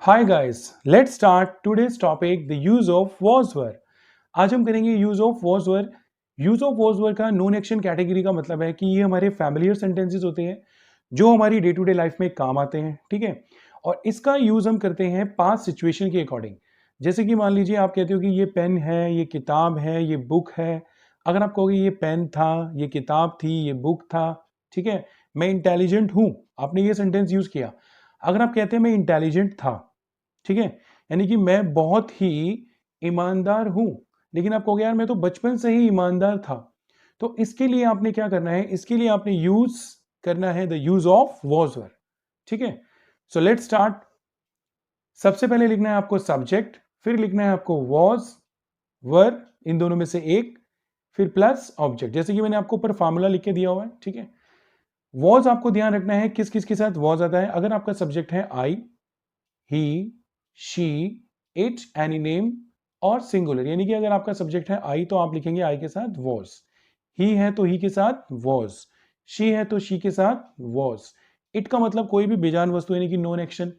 Hi guys, let's start today's topic the use of was वर। आज हम करेंगे use of was were. Use of was वर का non action category का मतलब है कि ये हमारे फैमिलियर सेंटेंसेस होते हैं जो हमारी डे टू डे लाइफ में काम आते हैं, ठीक है। और इसका यूज हम करते हैं पास्ट सिचुएशन के अकॉर्डिंग। जैसे कि मान लीजिए आप कहते हो कि ये पेन है, ये किताब है, ये बुक है। अगर आप कहोगे ये पेन था, ये किताब थी, ये बुक था, ठीक है। मैं इंटेलिजेंट हूं, आपने ये सेंटेंस यूज किया। अगर आप कहते हैं मैं इंटेलिजेंट था, ठीक है, यानी कि मैं बहुत ही ईमानदार हूं, लेकिन आप कहोगे यार मैं तो बचपन से ही ईमानदार था। तो इसके लिए आपने क्या करना है, इसके लिए आपने यूज करना है द यूज ऑफ वॉज वर, ठीक है। So let's start. सबसे पहले लिखना है आपको सब्जेक्ट, फिर लिखना है आपको वॉज, वर, इन दोनों में से एक, फिर प्लस ऑब्जेक्ट, जैसे कि मैंने आपको ऊपर फार्मूला लिख के दिया हुआ है, ठीक है। वॉज आपको ध्यान रखना है किस किस के साथ वॉज आता है। अगर आपका सब्जेक्ट है आई, ही, शी, इट, एनी नेम और सिंगुलर, यानी कि अगर आपका सब्जेक्ट है आई तो आप लिखेंगे आई के साथ वॉज, ही है तो ही के साथ वॉज, शी है तो शी के साथ वॉज। इट का मतलब कोई भी बेजान वस्तु यानी कि नॉन एक्शन,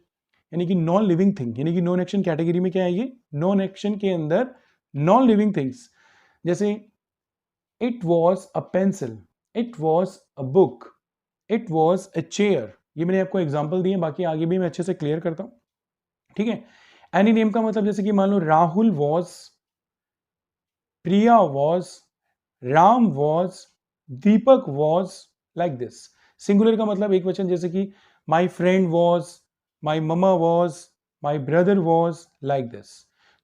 यानी कि नॉन लिविंग थिंग, यानी कि नॉन एक्शन कैटेगरी में क्या है ये, नॉन एक्शन के अंदर नॉन लिविंग थिंग्स। जैसे it was a pencil, it was a book, it was a chair. ये मैंने आपको एग्जाम्पल दिए, बाकी आगे भी मैं अच्छे से क्लियर करता हूं, ठीक है। एनी नेम का मतलब जैसे कि मान लो Rahul was, Priya was, Ram was, Deepak was, like this. Singular का मतलब एक वचन, जैसे कि my friend was, my mama was, my brother was, like this.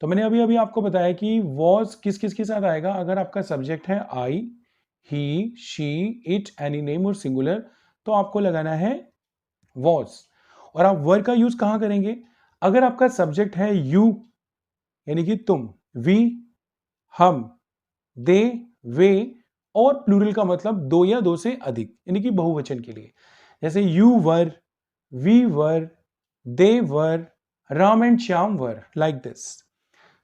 तो मैंने अभी अभी आपको बताया कि वॉज किस किस के साथ आएगा। अगर आपका सब्जेक्ट है आई, ही, शी, इट, एनी नेम और सिंगुलर, तो आपको लगाना है वॉज। और आप वर्ड का यूज कहां करेंगे, अगर आपका सब्जेक्ट है यू, यानी कि तुम, वी, हम, दे, वे, और प्लूरल का मतलब दो या दो से अधिक, यानी कि बहुवचन के लिए, जैसे you were, we were, they were, Ram and Shyam were, like this.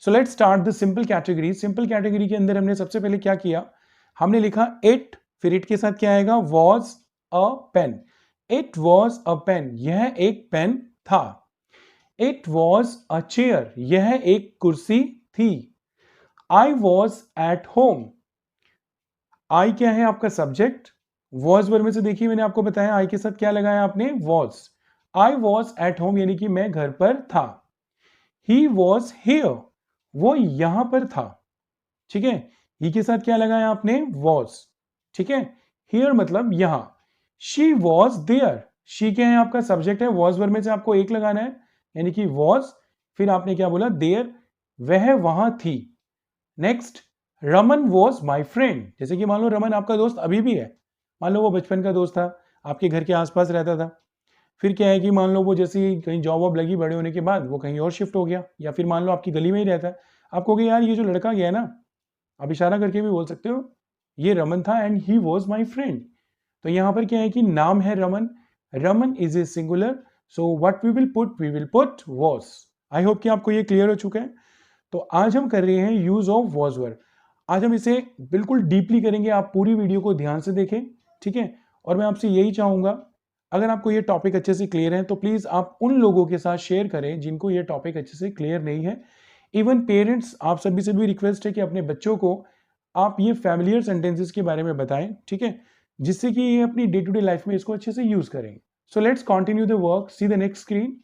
So let's start the simple category. Simple category के अंदर हमने सबसे पहले क्या किया, हमने लिखा इट, फिर इट के साथ क्या आएगा, was a pen. It was a pen, यह एक पेन था। इट वॉज अ चेयर, यह एक कुर्सी थी। आई वॉज एट होम, आई क्या है आपका सब्जेक्ट, वॉज वर्ब में से देखिए मैंने आपको बताया आई के साथ क्या लगाया आपने, was. I was at home यानी कि मैं घर पर था। ही वॉज हियर, वो यहां पर था, ठीक है। ही के साथ क्या लगाया आपने, वॉज, ठीक है। हियर मतलब यहां। शी वॉज देयर, शी क्या है आपका सब्जेक्ट है, वॉज वर्ब में से आपको एक लगाना है, यानी कि वॉज, फिर आपने क्या बोला, देयर, वह वहां थी। Next, Raman was my friend, जैसे कि मान लो रमन आपका दोस्त अभी भी है, मान लो वो बचपन का दोस्त था, आपके घर के आसपास रहता था। फिर क्या है कि मान लो वो जैसे ही कहीं जॉब वॉब लगी बड़े होने के बाद वो कहीं और शिफ्ट हो गया, या फिर मान लो आपकी गली में ही रहता है। आप कहोगे यार ये जो लड़का गया ना, आप इशारा करके भी बोल सकते हो, ये रमन था and he was my friend. तो यहां पर क्या है कि नाम है Raman, Raman is a singular, so what we will put was. I hope कि आपको ये क्लियर हो चुका है। तो आज हम कर रहे हैं यूज ऑफ वॉज वर्ब। आज हम इसे बिल्कुल डीपली करेंगे, आप पूरी वीडियो को ध्यान से देखें, ठीक है। और मैं आपसे यही चाहूंगा, अगर आपको ये टॉपिक अच्छे से क्लियर है तो प्लीज आप उन लोगों के साथ शेयर करें जिनको ये टॉपिक अच्छे से क्लियर नहीं है। इवन पेरेंट्स, आप सभी से भी रिक्वेस्ट है कि अपने बच्चों को आप ये फैमिलियर सेंटेंसेस के बारे में बताएं, ठीक है, जिससे कि ये अपनी डे टू डे लाइफ में इसको अच्छे से यूज करेंगे। सो let's continue the work, C the next screen.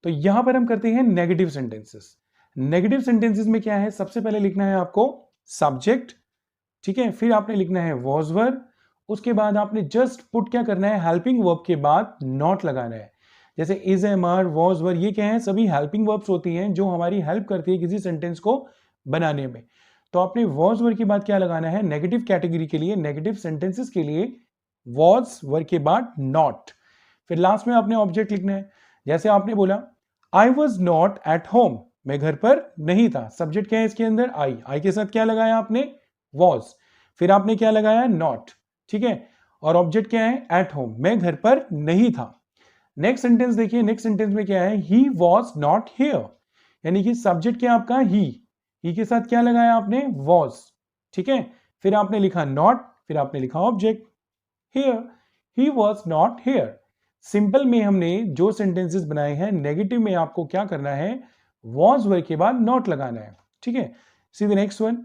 तो यहां पर हम करते हैं नेगेटिव सेंटेंसेस। नेगेटिव सेंटेंसेस में क्या है, सबसे पहले लिखना है आपको सब्जेक्ट, ठीक है, फिर आपने लिखना है वॉज वर्ब, उसके बाद आपने जस्ट पुट क्या करना है, हेल्पिंग वर्ब के बाद नॉट लगाना है। जैसे is, am, are, was were, ये क्या है, सभी हेल्पिंग वर्ब्स होती हैं जो हमारी हेल्प करती है किसी सेंटेंस को बनाने में। तो आपने वॉज वर्ब के बाद क्या लगाना है, नेगेटिव कैटेगरी के लिए, नेगेटिव सेंटेंसेस के लिए वॉज वर्ब के बाद नॉट। फिर लास्ट में आपने ऑब्जेक्ट लिखना है। जैसे आपने बोला आई वॉज नॉट एट होम, मैं घर पर नहीं था, सब्जेक्ट क्या है इसके अंदर, आई, आई के साथ क्या लगाया आपने, वॉज, फिर आपने क्या लगाया, नॉट, ठीक है। और ऑब्जेक्ट क्या है, एट होम, मैं घर पर नहीं था। नेक्स्ट सेंटेंस देखिए, नेक्स्ट सेंटेंस में क्या है, ही वॉज नॉट हियर, यानी कि सब्जेक्ट क्या आपका, ही के साथ क्या लगाया आपने, वॉज, ठीक है। फिर आपने लिखा नॉट, फिर आपने लिखा object, here, he was not here. Simple में हमने जो सेंटेंसेस बनाए हैं, नेगेटिव में आपको क्या करना है, वॉज वर्ड के बाद नॉट लगाना है, ठीक है। See the next one,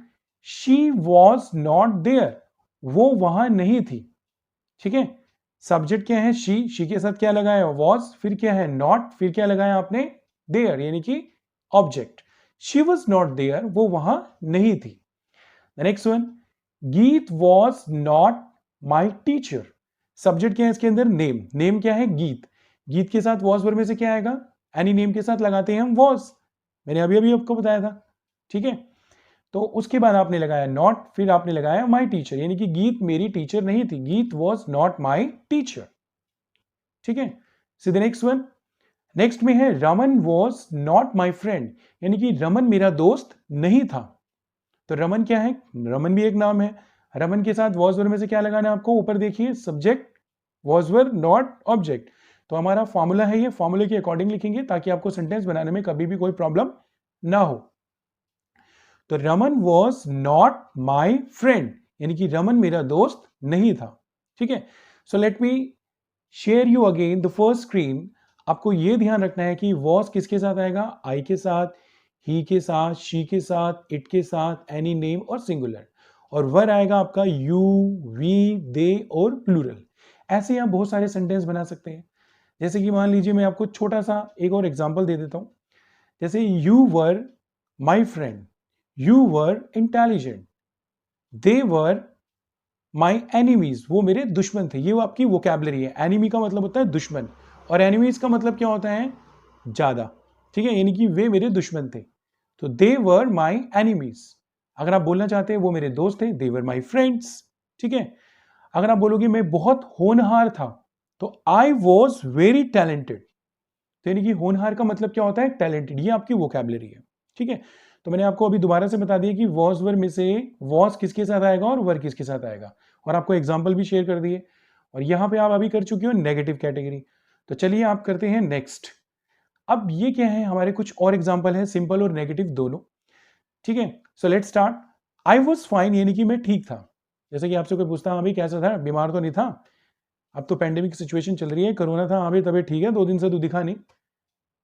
she was not there, वो वहां नहीं थी, ठीक है। सब्जेक्ट क्या है, शी के साथ क्या लगाया, वॉज, फिर क्या है नॉट, फिर क्या लगाया आपने, देयर, यानी कि object. She was not there, वो वहां नहीं थी। Next one, Geet was not my teacher, subject क्या है इसके अंदर, नेम, नेम क्या है, गीत, गीत के साथ वॉज वर्ब में से क्या आएगा, एनी नेम के साथ लगाते हैं हम वॉज, मैंने अभी अभी आपको बताया था, ठीक है। तो उसके बाद आपने लगाया नॉट, फिर आपने लगाया माई टीचर, यानी कि गीत मेरी टीचर नहीं थी, गीत वॉज नॉट माई टीचर, ठीक है। See the next one, next में है Raman was not my friend, यानी कि रमन मेरा दोस्त नहीं था। तो रमन क्या है, रमन भी एक नाम है, रमन के साथ वॉज वर्ब में से क्या लगाना है आपको, ऊपर देखिए subject, was verb not object. तो हमारा फॉर्मूला है ये, फॉर्मूले के अकॉर्डिंग लिखेंगे ताकि आपको सेंटेंस बनाने में कभी भी कोई प्रॉब्लम ना हो। तो Raman was not my friend, यानी कि रमन मेरा दोस्त नहीं था, ठीक है। So let me share you again the first screen. आपको यह ध्यान रखना है कि वॉज किसके साथ आएगा, आई के साथ, ही के साथ, शी के साथ, इट के साथ, एनी नेम और सिंगुलर, और वर आएगा आपका यू, वी, दे और प्लूरल। ऐसे आप बहुत सारे सेंटेंस बना सकते हैं। जैसे कि मान लीजिए मैं आपको छोटा सा एक और एग्जांपल दे देता हूं, जैसे you were my friend, you were intelligent, they were my enemies, वो मेरे दुश्मन थे, ये वो आपकी वोकैबलरी है। एनिमी का मतलब होता है दुश्मन, और एनिमीज का मतलब क्या होता है, ज्यादा, ठीक है, यानी कि वे मेरे दुश्मन थे। तो दे वर माई एनिमीज, अगर आप बोलना चाहते हैं वो मेरे दोस्त थे, दे वर माई फ्रेंड्स, ठीक है। अगर आप बोलोगे मैं बहुत होनहार था, तो आई वॉज वेरी टैलेंटेड, तो यानी कि होनहार का मतलब क्या होता है, टैलेंटेड, ये आपकी वोकैबलरी है, ठीक है। तो मैंने आपको अभी दोबारा से बता दिया कि वॉज वर में से वॉज किसके साथ आएगा और वर किसके साथ आएगा, और आपको एग्जाम्पल भी शेयर कर दिए, और यहां पे आप अभी कर चुके हो नेगेटिव कैटेगरी। तो चलिए आप करते हैं नेक्स्ट। अब ये क्या है, हमारे कुछ और एग्जाम्पल है, सिंपल और नेगेटिव दोनों, ठीक है। So let's start. I was fine, यानी कि मैं ठीक था। जैसे कि आपसे कोई पूछता, हाँ भाई कैसा था, बीमार तो नहीं था, अब तो पैंडेमिक सिचुएशन चल रही है, कोरोना था, हाँ भाई तबीयत ठीक है, 2 दिन से तू दिखा नहीं,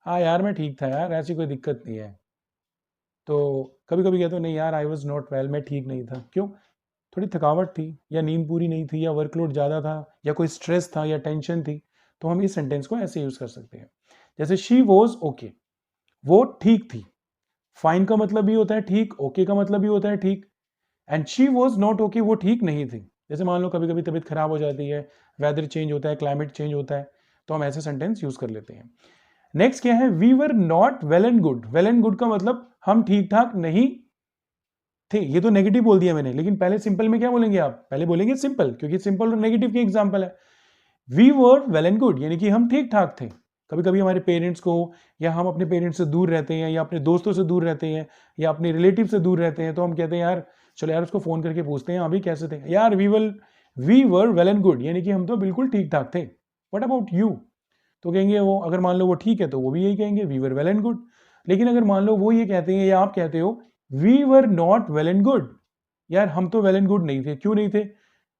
हाँ यार मैं ठीक था यार, ऐसी कोई दिक्कत नहीं है। तो कभी कभी कहते हो नहीं यार आई वॉज नॉट वेल, मैं ठीक नहीं था, क्यों, थोड़ी थकावट थी, या नींद पूरी नहीं थी, या वर्कलोड ज़्यादा था, या कोई स्ट्रेस था, या टेंशन थी। तो हम इस सेंटेंस को ऐसे यूज कर सकते हैं, जैसे शी वॉज ओके, वो ठीक थी। फाइन का मतलब भी होता है ठीक, ओके का मतलब भी होता है ठीक, and she was not okay, वो ठीक नहीं थी। जैसे मान लो कभी कभी तबीयत खराब हो जाती है, वेदर चेंज होता है, क्लाइमेट चेंज होता है, तो हम ऐसे सेंटेंस यूज कर लेते हैं। नेक्स्ट क्या है, we were not well and good, well and good का मतलब हम ठीक ठाक नहीं थे, ये तो नेगेटिव बोल दिया मैंने, लेकिन पहले सिंपल में क्या बोलेंगे आप, पहले बोलेंगे सिंपल, क्योंकि सिंपल और नेगेटिव के एग्जांपल है। We were well and good, यानी कि हम ठीक ठाक थे। कभी कभी हमारे पेरेंट्स को, या हम अपने पेरेंट्स से दूर रहते हैं, या अपने दोस्तों से दूर रहते हैं, या अपने रिलेटिव से दूर रहते हैं, तो हम कहते हैं यार चलो यार उसको फोन करके पूछते हैं अभी कैसे थे, यार we were well and good, यानी कि हम तो बिल्कुल ठीक ठाक थे। व्हाट अबाउट यू, तो कहेंगे वो, अगर मान लो वो ठीक है तो वो भी यही कहेंगे we were well and good. लेकिन अगर मान लो वो ये कहते हैं या आप कहते हो we were not well and good, यार हम तो वेल एंड गुड नहीं थे, क्यों नहीं थे,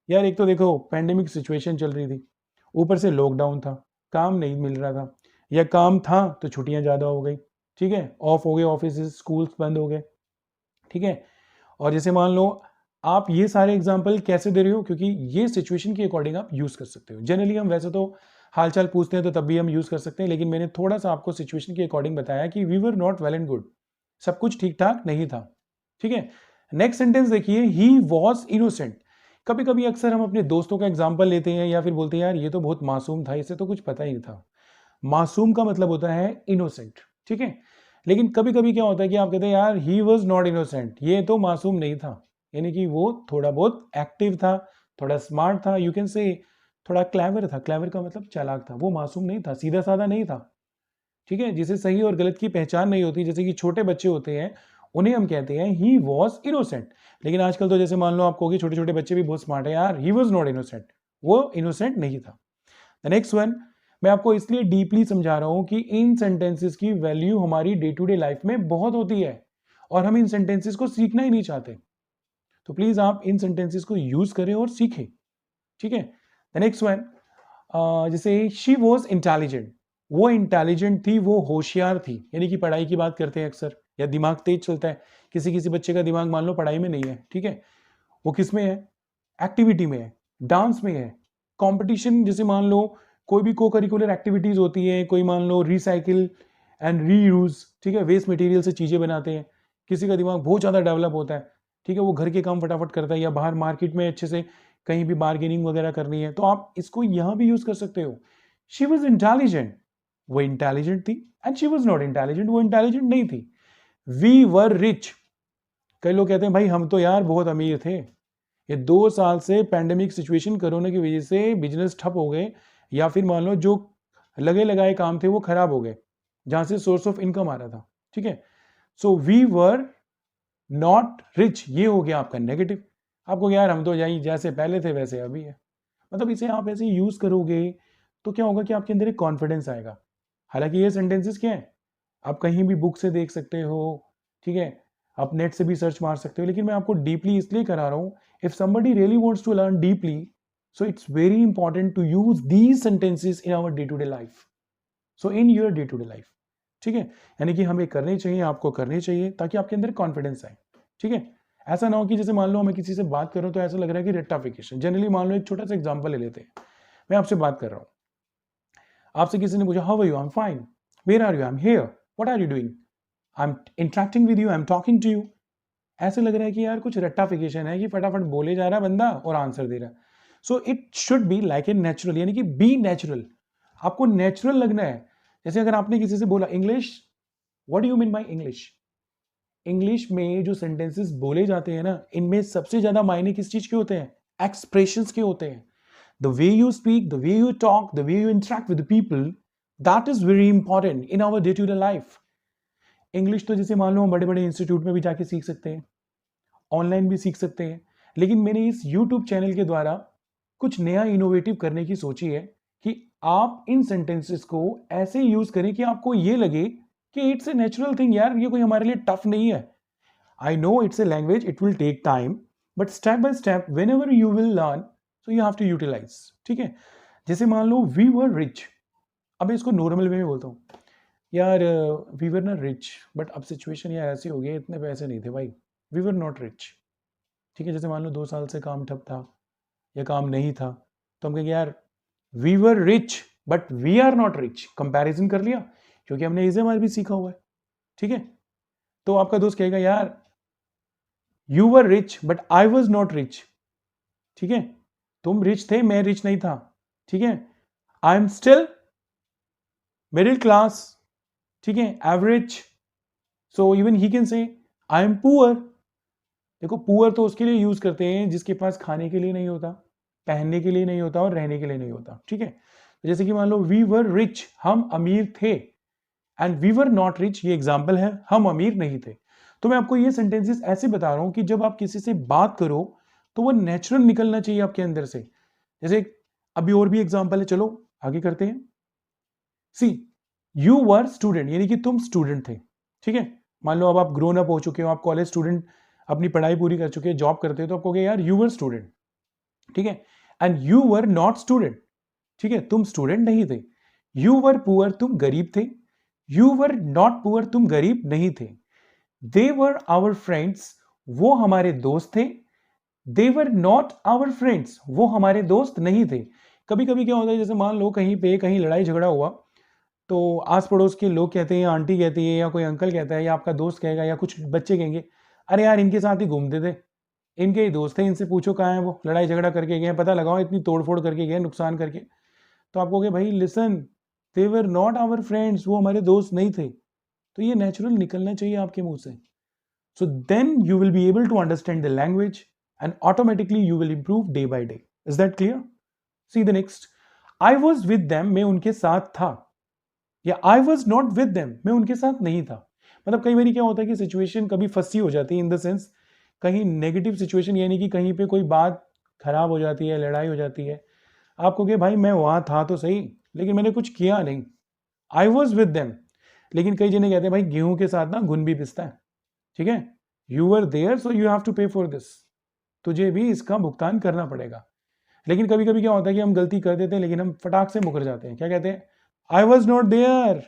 यार एक तो देखो पैंडेमिक सिचुएशन चल रही थी, ऊपर से लॉकडाउन था, काम नहीं मिल रहा था, या काम था तो छुट्टियां ज़्यादा हो गई, ठीक है, ऑफ हो गए, ऑफिस स्कूल्स बंद हो गए, ठीक है। और जैसे मान लो आप ये सारे एग्जाम्पल कैसे दे रहे हो, क्योंकि ये सिचुएशन के अकॉर्डिंग आप यूज कर सकते हो। जनरली हम वैसे तो हालचाल पूछते हैं तो तब भी हम यूज कर सकते हैं, लेकिन मैंने थोड़ा सा आपको सिचुएशन के अकॉर्डिंग बताया कि we were not well and good, सब कुछ ठीक ठाक नहीं था, ठीक है। नेक्स्ट सेंटेंस देखिए, ही वॉज इनोसेंट। कभी कभी अक्सर हम अपने दोस्तों का एग्जाम्पल लेते हैं, या फिर बोलते हैं यार ये तो बहुत मासूम था, इसे तो कुछ पता ही नहीं था। मासूम का मतलब होता है इनोसेंट, ठीक है। लेकिन कभी कभी क्या होता है कि आप कहते हैं यार ही वॉज नॉट इनोसेंट, ये तो मासूम नहीं था, यानी कि वो थोड़ा बहुत एक्टिव था, थोड़ा स्मार्ट था, यू कैन से थोड़ा क्लेवर था, क्लेवर का मतलब चालाक था, वो मासूम नहीं था, सीधा साधा नहीं था, ठीक है। जिसे सही और गलत की पहचान नहीं होती, जैसे कि छोटे बच्चे होते हैं उन्हें हम कहते हैं ही वॉज इनोसेंट। लेकिन आजकल तो जैसे मान लो आप कहोगे छोटे छोटे बच्चे भी बहुत स्मार्ट है, यार ही वॉज नॉट इनोसेंट, वो इनोसेंट नहीं था। द नेक्स्ट वन, मैं आपको इसलिए डीपली समझा रहा हूं कि इन सेंटेंसेस की वैल्यू हमारी डे टू डे लाइफ में बहुत होती है, और हम इन सेंटेंसेस को सीखना ही नहीं चाहते। तो प्लीज आप इन सेंटेंसेस को यूज करें और सीखें, ठीक है। द नेक्स्ट वन, जैसे शी वॉज इंटेलिजेंट, वो इंटेलिजेंट थी, वो होशियार थी, यानी कि पढ़ाई की बात करते हैं अक्सर, या दिमाग तेज चलता है। किसी किसी बच्चे का दिमाग मान लो पढ़ाई में नहीं है, ठीक है, वो किस में है, एक्टिविटी में है, डांस में है, कंपटीशन, जैसे मान लो कोई भी को करिकुलर एक्टिविटीज होती है, कोई मान लो रिसाइकिल एंड रीयूज, ठीक है, वेस्ट मटेरियल से चीजें बनाते हैं, किसी का दिमाग बहुत ज्यादा डेवलप होता है, ठीक है, वो घर के काम फटाफट करता है, या बाहर मार्केट में अच्छे से कहीं भी बार्गेनिंग वगैरह करनी है, तो आप इसको यहां भी यूज कर सकते हो। शी वॉज इंटेलिजेंट, वो इंटेलिजेंट थी, and she was not intelligent, वो इंटेलिजेंट नहीं थी। वी वर रिच, कई लोग कहते हैं भाई हम तो यार बहुत अमीर थे, ये 2 साल से पैंडेमिक सिचुएशन, कोरोना की वजह से बिजनेस ठप हो गए, या फिर मान लो जो लगे लगाए काम थे वो खराब हो गए, जहां से सोर्स ऑफ इनकम आ रहा था, ठीक है। So we were not rich, ये हो गया आपका नेगेटिव। आपको यार हम तो यही जैसे पहले थे वैसे अभी है, मतलब इसे आप ऐसे यूज करोगे तो क्या होगा कि आपके अंदर एक कॉन्फिडेंस आएगा। हालांकि ये सेंटेंसेस क्या है, आप कहीं भी बुक से देख सकते हो, ठीक है, आप नेट से भी सर्च मार सकते हो, लेकिन मैं आपको डीपली इसलिए करा रहा हूं, if somebody really wants to learn deeply, so it's very important to use these sentences in our day to day life, so in your day to day life, ठीक है। यानी कि हमें करने चाहिए, आपको करने चाहिए, ताकि आपके अंदर कॉन्फिडेंस आए, ठीक है। ऐसा ना हो कि जैसे मान लो मैं किसी से बात कर रहा हूं तो ऐसा लग रहा है कि रेक्टाफिकेशन, जनरली मान लो एक छोटा सा एग्जांपल ले लेते हैं, मैं आपसे बात कर रहा हूं, आपसे किसी ने पूछा how are you, I am fine, where are you, I am here, what are you doing, I am interacting with you, I am talking to you, ऐसे लग रहा है कि यार कुछ रट्टाफिकेशन है, कि फटाफट बोले जा रहा है बंदा और आंसर दे रहा है। सो it should be like a natural, यानी कि बी नेचुरल, आपको नेचुरल लगना है। जैसे अगर आपने किसी से बोला English, what do you mean by English, English में जो सेंटेंसेस बोले जाते हैं ना, इनमें सबसे ज्यादा मायने किस चीज के होते हैं, एक्सप्रेशंस के होते हैं। The way you speak, the way you talk, the way you interact with people, that is very important in our day to day life. English तो जैसे मान लो हम बड़े बड़े इंस्टीट्यूट में भी जाके सीख सकते हैं, ऑनलाइन भी सीख सकते हैं, लेकिन मैंने इस YouTube चैनल के द्वारा कुछ नया इनोवेटिव करने की सोची है, कि आप इन सेंटेंसेस को ऐसे यूज करें कि आपको ये लगे कि इट्स ए नेचुरल थिंग, यार ये कोई हमारे लिए टफ नहीं है। I know it's a language, it will take time, but step by step whenever you will learn, so you have to utilize, ठीक है। जैसे मान लो वी वर रिच, अब मैं इसको नॉर्मल वे में बोलता हूँ, यार we were not rich, but अब सिचुएशन यार ऐसी हो गई, इतने पैसे नहीं थे भाई, वी वर नॉट रिच, ठीक है। जैसे मान लो 2 साल से काम ठप था या काम नहीं था, तो हम कहेंगे यार we were rich but we are not rich, comparison कर लिया, क्योंकि हमने इसे भी सीखा हुआ है, ठीक है। तो आपका दोस्त कहेगा यार you were rich but I was not rich, ठीक है, तुम रिच थे मैं रिच नहीं था, ठीक है, I am still middle class, ठीक है, average, so even he can say I am poor. देखो पुअर तो उसके लिए यूज करते हैं जिसके पास खाने के लिए नहीं होता, पहनने के लिए नहीं होता और रहने के लिए नहीं होता, ठीक है। तो जैसे कि मान लो वी वर रिच, हम अमीर थे, and we were not rich, ये एग्जाम्पल है, हम अमीर नहीं थे। तो मैं आपको ये सेंटेंसेस ऐसे बता रहा हूं कि जब आप किसी से बात करो तो वो नेचुरल निकलना चाहिए आपके अंदर से। जैसे अभी और भी एग्जाम्पल है, चलो आगे करते हैं। सी यू वर स्टूडेंट, यानी कि तुम स्टूडेंट थे, ठीक है। मान लो अब आप ग्रोन अप हो चुके हो, आप कॉलेज स्टूडेंट, अपनी पढ़ाई पूरी कर चुके हैं, जॉब करते हो, तो आप कहोगे यार यू वर स्टूडेंट, ठीक है, and you were not student, ठीक है, तुम स्टूडेंट नहीं थे। यू वर पुअर, तुम गरीब थे। यू वर नॉट पुअर, तुम गरीब नहीं थे। दे वर आवर फ्रेंड्स, वो हमारे दोस्त थे। दे वर नॉट आवर फ्रेंड्स, वो हमारे दोस्त नहीं थे। कभी कभी क्या होता है, जैसे मान लो कहीं पे कहीं लड़ाई झगड़ा हुआ, तो आस पड़ोस के लोग कहते हैं, आंटी कहती है, या कोई अंकल कहता है, या आपका दोस्त कहेगा, या कुछ बच्चे कहेंगे अरे यार इनके साथ ही घूमते थे, इनके ही दोस्त थे, इनसे पूछो कहाँ है वो, लड़ाई झगड़ा करके गए, पता लगाओ इतनी तोड़फोड़ करके गए, नुकसान करके। तो आप कहोगे भाई listen, they were not our friends, वो हमारे दोस्त नहीं थे। तो ये नेचुरल निकलना चाहिए आपके मुंह से। So then you will be able to understand the language and automatically you will improve day by day. Is that clear? See the next, I was with them, मैं उनके साथ था, या I was not with them, मैं उनके साथ नहीं था। मतलब कई बार क्या होता है कि सिचुएशन कभी फंसी हो जाती है, इन द सेंस कहीं नेगेटिव सिचुएशन, यानी कि कहीं पे कोई बात खराब हो जाती है, लड़ाई हो जाती है, आपको कि भाई मैं वहां था तो सही, लेकिन मैंने कुछ किया नहीं, आई वॉज विद देम। लेकिन कई जने कहते हैं भाई गेहूं के साथ ना घुन भी पिसता है, ठीक है, you were there so you have to pay for this, तुझे भी इसका भुगतान करना पड़ेगा। लेकिन कभी कभी क्या होता है कि हम गलती कर देते हैं लेकिन हम फटाक से मुकर जाते हैं। क्या कहते हैं? आई वॉज नॉट देयर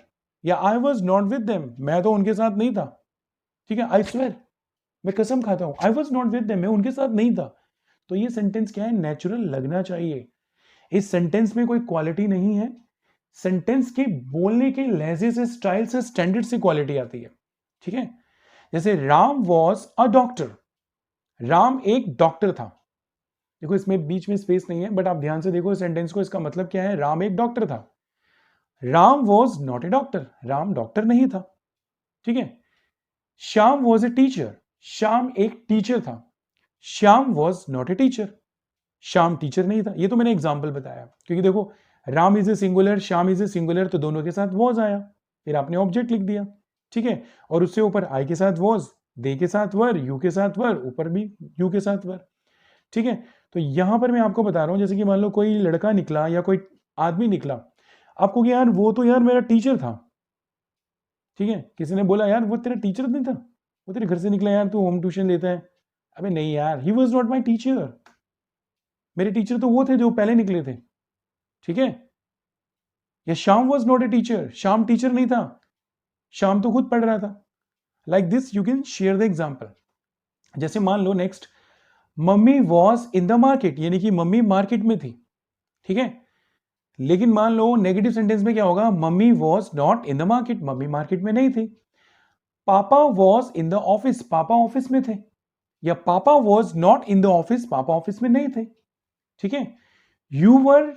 या I was not with them, मैं तो उनके साथ नहीं था। ठीक है, आई स्वेयर, मैं कसम खाता हूं, आई वॉज नॉट विद देम, मैं उनके साथ नहीं था। तो ये सेंटेंस क्या है? नेचुरल लगना चाहिए। इस सेंटेंस में कोई क्वालिटी नहीं है। सेंटेंस के बोलने के लहजे से, स्टाइल से, स्टैंडर्ड से क्वालिटी आती है। ठीक है, जैसे Ram was a doctor, Ram एक डॉक्टर था। देखो इसमें बीच में स्पेस नहीं है, बट आप ध्यान से देखो सेंटेंस को, इसका मतलब क्या है? राम एक डॉक्टर था। Ram was not a doctor, Ram doctor नहीं था। ठीक है, Shyam was a teacher, Shyam एक टीचर था। Shyam was not a teacher, Shyam teacher नहीं था। ये तो मैंने एग्जाम्पल बताया, क्योंकि देखो Ram is a singular, Shyam is a singular, तो दोनों के साथ वॉज आया, फिर आपने ऑब्जेक्ट लिख दिया। ठीक है, और उससे ऊपर आई के साथ वॉज, दे के साथ वर, यू के साथ वर, ऊपर भी यू के साथ वर। ठीक है, तो यहां पर मैं आपको बता रहा हूं, जैसे कि मान लो कोई लड़का निकला या कोई आदमी निकला, आपको कि यार वो तो यार मेरा टीचर था। ठीक है, किसी ने बोला यार वो तेरा टीचर नहीं था, वो तेरे घर से निकला यार, तू होम ट्यूशन लेता है। अबे नहीं यार, ही वॉज नॉट माई टीचर, मेरे टीचर तो वो थे जो पहले निकले थे। ठीक है, या Shyam was not a teacher, Shyam teacher नहीं था, श्याम तो खुद पढ़ रहा था। Like this you can share the example. जैसे मान लो next, mummy was in the market, यानी कि मम्मी मार्केट में थी। ठीक है, लेकिन मान लो नेगेटिव सेंटेंस में क्या होगा? Mummy was not in the market, mummy market में नहीं थी। पापा वॉज इन द ऑफिस, पापा ऑफिस में थे। या पापा was not in the office, पापा ऑफिस में नहीं थे। ठीक है, यू वर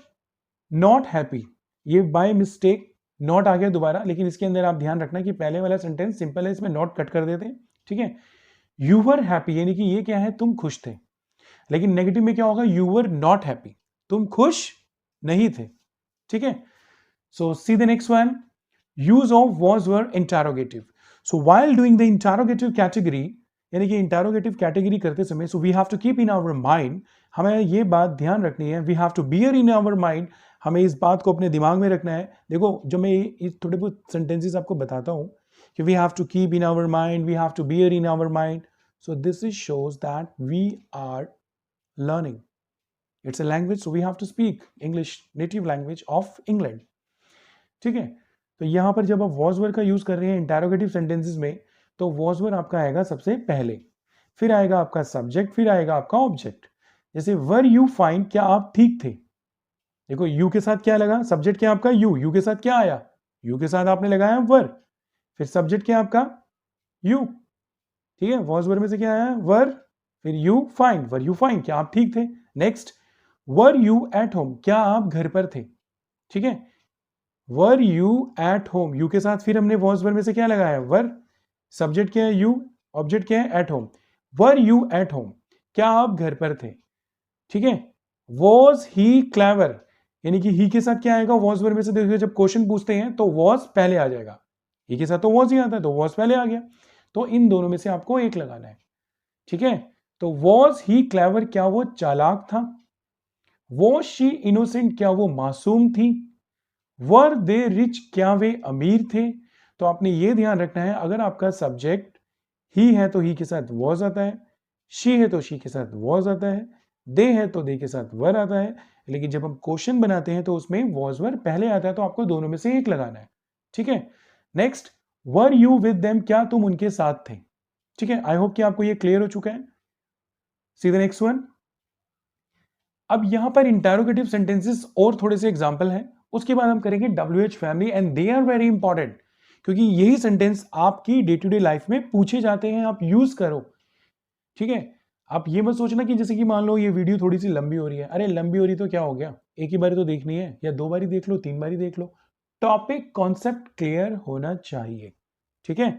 नॉट हैप्पी, ये बाय मिस्टेक नॉट आ गया दोबारा, लेकिन इसके अंदर आप ध्यान रखना कि पहले वाला सेंटेंस सिंपल है, इसमें नॉट कट कर देते हैं। ठीक है, यू वर हैप्पी, यानी कि ये क्या है? तुम खुश थे। लेकिन नेगेटिव में क्या होगा? यू वर नॉट हैप्पी, तुम खुश नहीं थे। ठीक है, so see the next one, use of was were interrogative. So while doing the interrogative category, यानी कि इंटरोगेटिव कैटेगरी करते समय, so we have to keep in our mind, हमें ये बात ध्यान रखनी है, we have to bear in our mind, हमें इस बात को अपने दिमाग में रखना है। देखो जो मैं ये थोड़े बहुत सेंटेंसेस आपको बताता हूं कि we have to keep in our mind, we have to bear in our mind, so this is shows that we are learning. It's a language, so we have to speak English, native language of England. ठीक है, तो यहां पर जब आप was were का use कर रहे हैं इंटरोगेटिव सेंटेंसेस में, तो was were आपका आएगा सबसे पहले, फिर आएगा आपका सब्जेक्ट, फिर आएगा आपका ऑब्जेक्ट। जैसे वर यू फाइन, क्या आप ठीक थे? देखो यू के साथ क्या लगा? सब्जेक्ट क्या आपका? यू के साथ क्या आया? यू के साथ आपने लगाया वर, फिर सब्जेक्ट क्या आपका? यू। ठीक है, was were में से क्या आया? वर, फिर you fine, were you fine, क्या आप ठीक थे? Next, were you at home, क्या आप घर पर थे? ठीक है, were you at home, you के साथ फिर हमने वॉज वर में से क्या लगाया? वर, सब्जेक्ट क्या है? यू, ऑब्जेक्ट क्या है? At home. Were you at home, क्या आप घर पर थे? ठीक है, वॉज ही क्लेवर, यानी कि ही के साथ क्या आएगा? वॉज वर में से देखिए जब क्वेश्चन पूछते हैं तो वॉज पहले आ जाएगा, ही के साथ तो वॉज ही आता है, तो वॉज पहले आ गया, तो इन दोनों में से आपको एक लगाना है। ठीक है, तो वॉज ही क्लेवर, क्या वो चालाक था? वॉज शी इनोसेंट, क्या वो मासूम थी? वर दे रिच, क्या वे अमीर थे? तो आपने ये ध्यान रखना है, अगर आपका सब्जेक्ट ही है तो ही के साथ वॉज आता है, शी है तो शी के साथ वॉज आता है, दे है तो दे के साथ वर आता है, लेकिन जब हम क्वेश्चन बनाते हैं तो उसमें वॉज वर पहले आता है, तो आपको दोनों में से एक लगाना है। ठीक है, next, were you with them, क्या तुम उनके साथ थे? ठीक है, आई होप कि आपको ये क्लियर हो चुका है। See the next one. अब यहां पर इंटरोगेटिव सेंटेंसेस और थोड़े से एग्जांपल हैं, उसके बाद हम करेंगे WH family, and they are very important, क्योंकि यही सेंटेंस आपकी डे टू डे लाइफ में पूछे जाते हैं, आप यूज करो। ठीक है, आप ये मत सोचना कि जैसे कि मान लो ये वीडियो थोड़ी सी लंबी हो रही है, अरे लंबी हो रही तो क्या हो गया, एक ही बारी तो देखनी है, या 2 बारी देख लो, 3 बारी देख लो, टॉपिक कॉन्सेप्ट क्लियर होना चाहिए। ठीक है,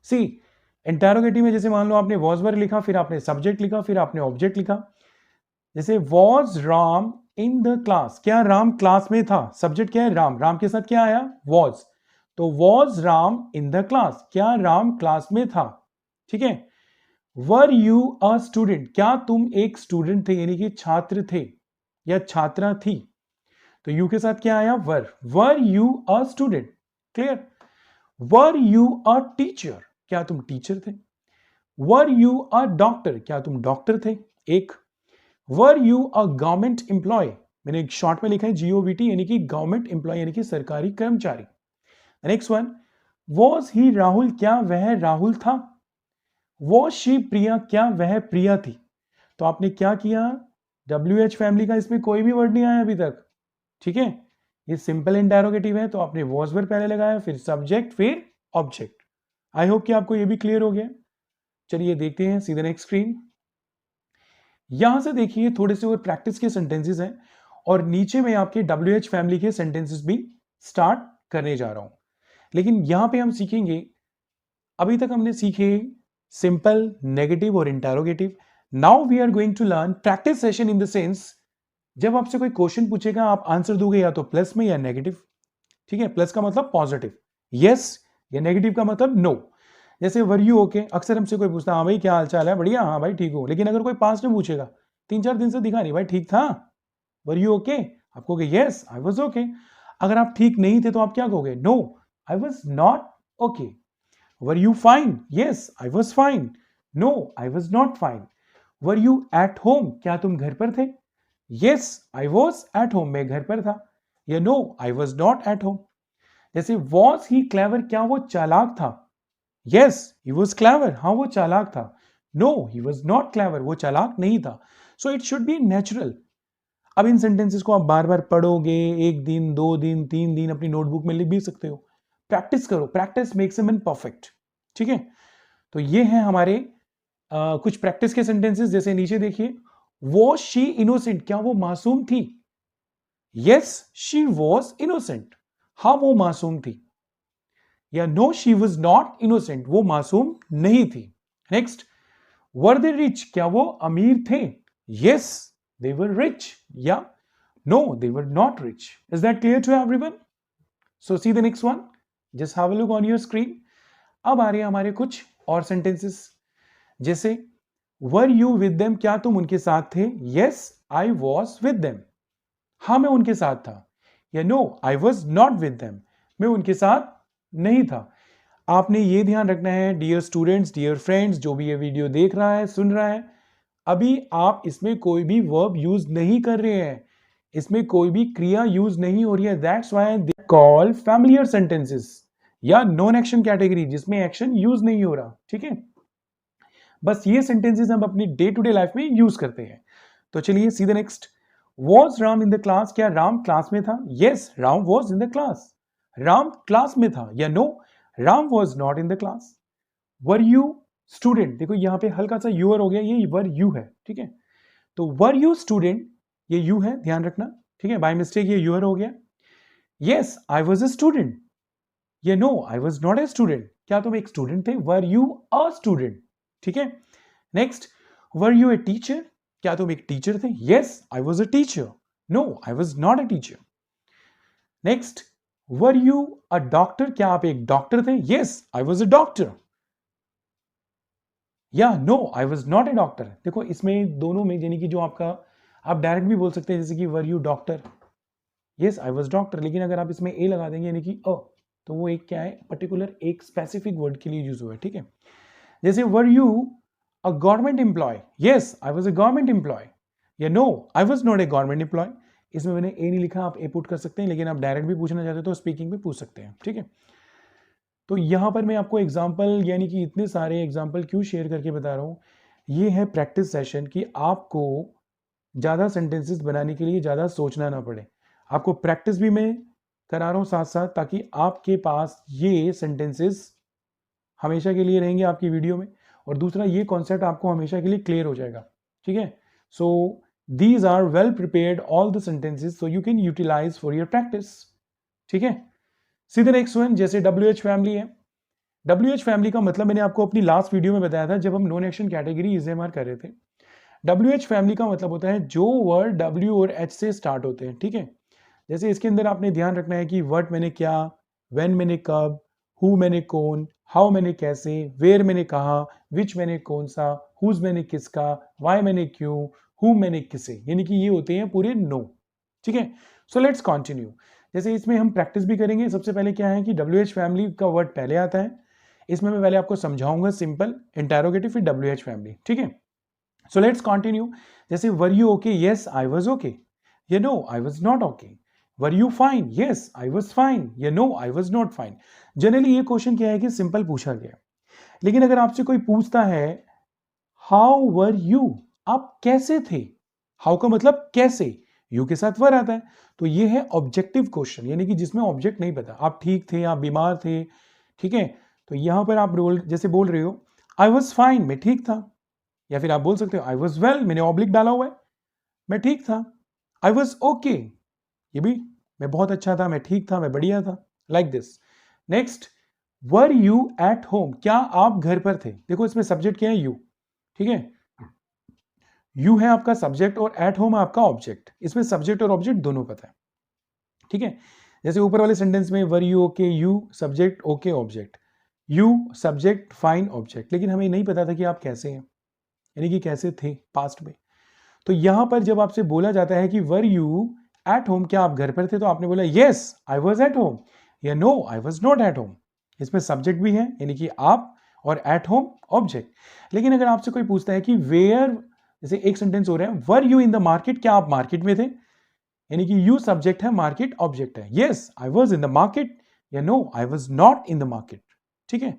सी इंटरोगेटिव में जैसे मान लो आपने वॉज वर लिखा, फिर आपने सब्जेक्ट लिखा, फिर आपने ऑब्जेक्ट लिखा। जैसे was Ram in the class, क्या राम क्लास में था? सब्जेक्ट क्या है? राम, राम के साथ क्या आया? वॉज, तो was Ram in the class, क्या राम क्लास में था? ठीक है, वर यू अ स्टूडेंट, क्या तुम एक स्टूडेंट थे, यानी कि छात्र थे या छात्रा थी? तो यू के साथ क्या आया? वर you a student, clear. Were you a teacher, क्या तुम टीचर थे? वर यू अ डॉक्टर, क्या तुम डॉक्टर थे? एक। Were you a government employ, मैंने एक शॉर्ट में लिखा है GOVT, यानी कि गवर्नमेंट एम्प्लॉय यानी कि सरकारी कर्मचारी। Next one, was he Rahul, क्या वह राहुल था। वॉज शी प्रिया, क्या वह प्रिया थी। तो आपने क्या किया, WH फैमिली का इसमें कोई भी वर्ड नहीं आया अभी तक, ठीक है। ये सिंपल इंटेरोगेटिव है, तो आपने वॉज वर्ब पहले लगाया, फिर सब्जेक्ट, फिर ऑब्जेक्ट। आई होप कि आपको ये भी क्लियर हो गया। चलिए देखते हैं सीधे नेक्स्ट स्क्रीन। यहां से देखिए थोड़े से और प्रैक्टिस के सेंटेंसेस हैं, और नीचे में आपके WH फैमिली के सेंटेंसेस भी स्टार्ट करने जा रहा हूं। लेकिन यहां पे हम सीखेंगे, अभी तक हमने सीखे सिंपल, नेगेटिव और interrogative. Now we are going to learn practice session in the sense, जब आपसे कोई क्वेश्चन पूछेगा आप आंसर दोगे या तो प्लस में या नेगेटिव, ठीक है। प्लस का मतलब पॉजिटिव, यस, या नेगेटिव का मतलब नो। जैसे वर यू ओके, अक्सर हमसे कोई पूछता हाँ भाई क्या हाल चाल है, बढ़िया, हाँ भाई ठीक हो। लेकिन अगर कोई पास्ट में पूछेगा, 3-4 दिन से दिखा नहीं, भाई ठीक था, वर यू ओके, आप कहोगे यस आई वाज ओके। अगर आप ठीक नहीं थे तो आप क्या कहोगे, no I was not okay. Were you fine, yes I was fine, no I was not fine. Were you at home, क्या तुम घर पर थे, yes I was at home, मैं घर पर था, या no I was not at home. जैसे वॉज ही क्लेवर, क्या वो चालाक था, यस ही वॉज क्लेवर, हाँ वो चालाक था, no he was not clever, वो चालाक नहीं था। So it should be natural. अब इन सेंटेंसेस को आप बार बार पढ़ोगे, 1 दिन 2 दिन 3 दिन अपनी नोटबुक में लिख भी सकते हो। प्रैक्टिस करो, practice makes a man perfect, ठीक है। तो ये है हमारे कुछ प्रैक्टिस के सेंटेंसेस। जैसे नीचे देखिए, वॉज शी इनोसेंट, क्या वो मासूम थी, यस शी वॉज इनोसेंट, हाँ वो मासूम थी। या no she was not innocent, वो मासूम नहीं थी। नेक्स्ट, वर दे रिच, क्या वो अमीर थे, यस दे वर रिच, या no they were not rich. Is that clear to everyone? So see the next one, just have a look on your screen. अब आ रहे हैं हमारे कुछ और सेंटेंसेस। जैसे वर यू विद देम, क्या तुम उनके साथ थे, yes I was with them, हाँ मैं उनके साथ था। या no I was not with them, मैं उनके साथ नहीं था। आपने ये ध्यान रखना है डियर स्टूडेंट्स, डियर फ्रेंड्स, जो भी ये वीडियो देख रहा है, सुन रहा है, अभी आप इसमें कोई भी वर्ब यूज नहीं कर रहे हैं, इसमें कोई भी क्रिया यूज नहीं हो रही है। That's why they call familiar sentences, या नॉन एक्शन कैटेगरी, जिसमें एक्शन यूज नहीं हो रहा, ठीक है। बस ये सेंटेंसेस हम अपनी डे टू डे लाइफ में यूज करते हैं। तो चलिए सीधे next, was Ram in the class, क्या राम क्लास में था, yes Ram was in the class, Ram class में था। या no Ram was not in the class. Were you student, देखो यहां पे हल्का सा यूर हो गया, ये वर यू है, ठीक है। तो वर यू स्टूडेंट, ये यू है, ध्यान रखना, ठीक है। बाय मिस्टेक ये यूर हो गया। Yes I was a student, ये no I was not a student, क्या तुम एक स्टूडेंट थे, वर यू अ स्टूडेंट, ठीक है। Next, were you a teacher, क्या तुम एक टीचर थे, yes I was a teacher, no I was not a teacher. Next, were you a doctor, क्या आप एक डॉक्टर थे, yes I was a doctor, या no I was not a doctor. देखो इसमें दोनों में, यानी कि जो आपका, आप डायरेक्ट भी बोल सकते हैं जैसे कि were you doctor, yes I was doctor, लेकिन अगर आप इसमें ए लगा देंगे यानी कि अ, तो वो एक क्या है, पर्टिकुलर एक स्पेसिफिक वर्ड के लिए यूज हुआ है, ठीक है। जैसे were you a government employee, yes I was a government employee, या no I was not a government employee. इसमें मैंने ए नहीं लिखा, आप ए पुट कर सकते हैं, लेकिन आप डायरेक्ट भी पूछना चाहते हो तो स्पीकिंग में पूछ सकते हैं, ठीक है। तो यहां पर मैं आपको एग्जाम्पल, यानी कि इतने सारे एग्जाम्पल क्यों शेयर करके बता रहा हूं, ये है प्रैक्टिस सेशन कि आपको ज़्यादा सेंटेंसेस बनाने के लिए ज़्यादा सोचना ना पड़े। आपको प्रैक्टिस भी मैं करा रहा हूँ साथ साथ, ताकि आपके पास ये सेंटेंसेस हमेशा के लिए रहेंगे आपकी वीडियो में, और दूसरा ये कॉन्सेप्ट आपको हमेशा के लिए क्लियर हो जाएगा, ठीक है। So these are well prepared all the sentences, so you can utilize for your practice, ठीक है। सीधे नेक्स्ट वन, जैसे WH फैमिली है। WH फैमिली का मतलब मैंने आपको अपनी लास्ट वीडियो में बताया था, जब हम नॉन एक्शन कैटेगरी EZMR कर रहे थे। WH फैमिली का मतलब होता है जो वर्ड W और H से स्टार्ट होते हैं, ठीक है। जैसे इसके अंदर आपने ध्यान रखना है कि व्हाट मैंने क्या, व्हेन मैंने कब, हु मैंने कौन, हाउ मैंने कैसे, वेयर मैंने कहा, विच मैंने कौन सा, हुज मैंने किसका, वाई मैंने क्यों, हु मैंने किसे, यानी कि ये होते हैं पूरे नो, ठीक है। So let's continue. जैसे इसमें हम प्रैक्टिस भी करेंगे। सबसे पहले क्या है कि WH फैमिली का वर्ड पहले आता है, इसमें मैं पहले आपको समझाऊंगा सिंपल, इंटेरोगेटिव, फिर WH फैमिली, ठीक है। So let's continue. जैसे were you okay, yes I was okay, you no I was not okay. Were you fine, yes I was fine, you no I was not fine. Generally ये question क्या है कि simple पूछा गया. लेकिन अगर आपसे कोई पूछता है हाउ वर यू, आप कैसे थे, हाउ का मतलब कैसे, यू के साथ वर आता है, तो ये है ऑब्जेक्टिव क्वेश्चन, यानी कि जिसमें ऑब्जेक्ट नहीं पता. आप ठीक थे, आप बीमार थे, ठीक है, तो यहां पर आप जैसे बोल रहे हो आई वॉज फाइन, मैं ठीक था. या फिर आप बोल सकते हो आई वॉज वेल, मैंने ऑब्लिक डाला हुआ है, मैं ठीक था. आई वॉज ओके, ये भी मैं बहुत अच्छा था, मैं ठीक था, मैं बढ़िया था, like this. Next, were you at home, क्या आप घर पर थे. देखो इसमें सब्जेक्ट क्या है, यू, ठीक है, यू है आपका सब्जेक्ट और एट होम है आपका ऑब्जेक्ट. इसमें सब्जेक्ट और ऑब्जेक्ट दोनों पता है, ठीक है. जैसे ऊपर वाले सेंटेंस में वर you okay, you subject, okay object, you subject, fine object. लेकिन हमें नहीं पता था कि आप कैसे हैं, यानी कि कैसे थे पास्ट में. तो यहां पर जब आपसे बोला जाता है कि वर यू एट होम, क्या आप घर पर थे, तो आपने बोला yes I was at home, या no I was not at home. इसमें सब्जेक्ट भी है यानी कि आप, और एट होम ऑब्जेक्ट. लेकिन अगर आपसे कोई पूछता है कि वेयर, जैसे एक सेंटेंस हो रहा है were you in the market, क्या आप मार्केट में थे, यानी कि यू सब्जेक्ट है, मार्केट ऑब्जेक्ट है. Yes I was in the market, या no I was not in the market, ठीक है.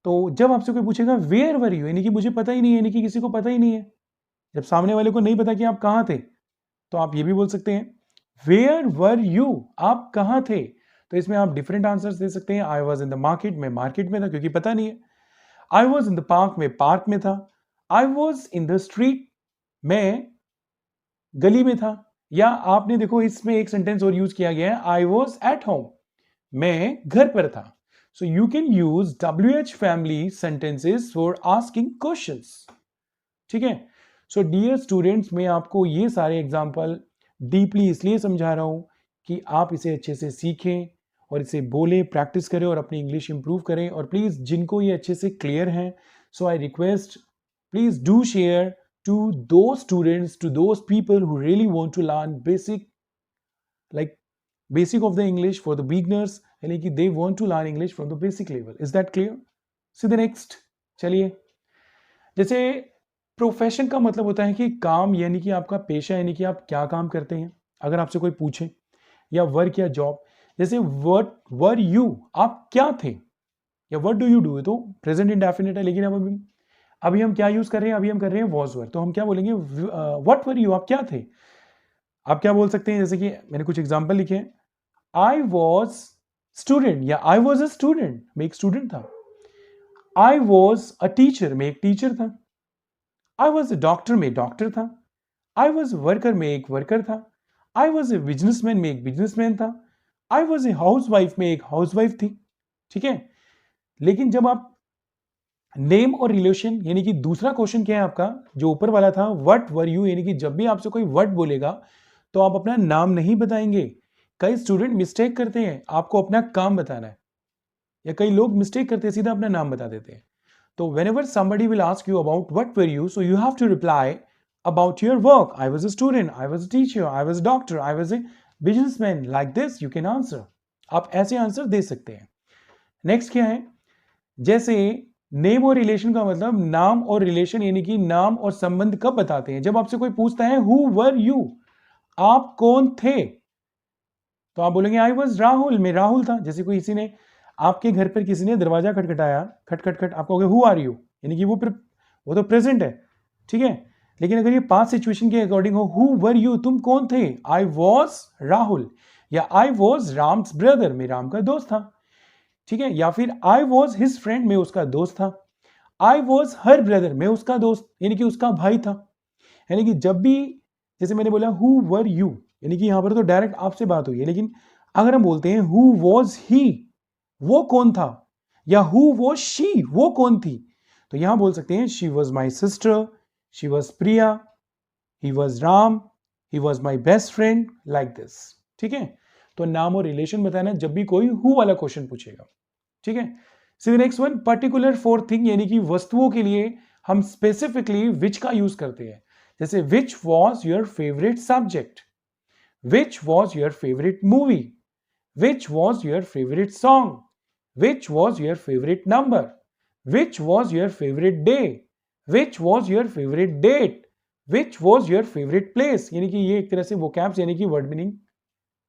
तो जब आपसे कोई पूछेगा वेयर वर यू, यानी कि मुझे पता ही नहीं है, यानी कि किसी को पता ही नहीं है, जब सामने वाले को नहीं पता कि आप कहां थे, तो आप ये भी बोल सकते हैं वेयर वर यू, आप कहां थे. तो इसमें आप डिफरेंट आंसर्स दे सकते हैं. I was in the market, में मार्केट में था क्योंकि पता नहीं है. आई वॉज इन द पार्क, में पार्क में था. I was in the street, में गली में था. या आपने देखो इसमें एक सेंटेंस और यूज किया गया है, आई वॉज एट होम, मैं घर पर था. सो you can use WH family sentences for asking questions, ठीक है. सो डियर स्टूडेंट्स, मैं आपको ये सारे एग्जाम्पल डीपली इसलिए समझा रहा हूं कि आप इसे अच्छे से सीखें और इसे बोलें, प्रैक्टिस करें और अपनी इंग्लिश इंप्रूव करें. और प्लीज़ जिनको ये अच्छे से क्लियर हैं, so I request please do share to those students, to those people who really want to learn basic, like basic of the English for the beginners, यानी कि they want to learn English from the basic level. Is that clear? See the next. चलिए, जैसे profession का मतलब होता है कि काम, यानी कि आपका पेशा, यानी कि आप क्या काम करते हैं. अगर आपसे कोई पूछे, या वर्क या जॉब, जैसे व्हाट वर यू, आप क्या थे, या व्हाट डू यू डू, तो प्रेजेंट इंडेफिनिट है. लेकिन अब अभी हम क्या यूज कर रहे हैं, अभी हम कर रहे हैं वॉज वर, तो हम क्या बोलेंगे व्हाट वर यू, आप क्या थे. आप क्या बोल सकते हैं, जैसे कि मैंने कुछ एग्जांपल लिखे हैं. आई वॉज स्टूडेंट, या आई वॉज अ स्टूडेंट, मैं एक स्टूडेंट था. आई वॉज अ टीचर, मैं एक टीचर था. आई वॉज अ डॉक्टर, में डॉक्टर था. आई वॉज वर्कर, में एक वर्कर था. आई वॉज ए बिजनेसमैन, में एक बिजनेसमैन था. I was a house wife, में एक हाउस वाइफ थी, ठीक है. लेकिन जब आप नेम और रिलेशन, यानी कि दूसरा क्वेश्चन क्या है आपका, जो ऊपर वाला था व्हाट वर यू, यानी कि जब भी आपसे कोई वर्ड बोलेगा तो आप अपना नाम नहीं बताएंगे. कई स्टूडेंट मिस्टेक करते हैं, आपको अपना काम बताना है, या कई लोग मिस्टेक करते हैं, सीधा अपना नाम बता देते हैं. तो whenever somebody will ask you about what were you, so you have to reply about your work. I was a student, I was a teacher, I was a doctor, I was a businessman. Like this you can answer. आप ऐसे answer दे सकते हैं. Next क्या है, जैसे name और relation का मतलब नाम और रिलेशन, यानी कि नाम और संबंध कब बताते हैं, जब आपसे कोई पूछता है हु वर यू, आप कौन थे, तो आप बोलेंगे आई वॉज राहुल, मैं राहुल था. जैसे कोई किसी ने आपके घर पर किसी ने दरवाजा खटखटाया, खट खट खट, आप कहोगे हु आर यू, यानी कि वो तो प्रेजेंट है, ठीक है. लेकिन अगर ये पास्ट सिचुएशन के अकॉर्डिंग हो, हु वर यू, तुम कौन थे, आई वॉज राहुल, या आई वॉज राम्स ब्रदर, मैं राम का दोस्त था, ठीक है. या फिर आई वॉज हिज फ्रेंड, मैं उसका दोस्त था. आई वॉज हर ब्रदर, मैं उसका दोस्त, यानी कि उसका भाई था. यानी कि जब भी, जैसे मैंने बोला हु वर यू, यानी कि यहां पर तो डायरेक्ट आपसे बात हुई है. लेकिन अगर हम बोलते हैं हु वॉज ही, वो कौन था, या हु वॉज शी, वो कौन थी, तो यहां बोल सकते हैं she was my sister, she was Priya, he was Ram, he was my best friend, like this, ठीक है. तो नाम और रिलेशन बताना जब भी कोई हु वाला क्वेश्चन पूछेगा, ठीक है. See next one, particular for thing, यानी कि वस्तुओं के लिए हम स्पेसिफिकली विच का यूज करते हैं. जैसे which was your favourite subject, which was your favourite movie, which was your favourite song, which was your favourite number, which was your favourite day, which was your favourite date, which was your favourite place, यानी कि ये एक तरह से vocabs यानी कि word meaning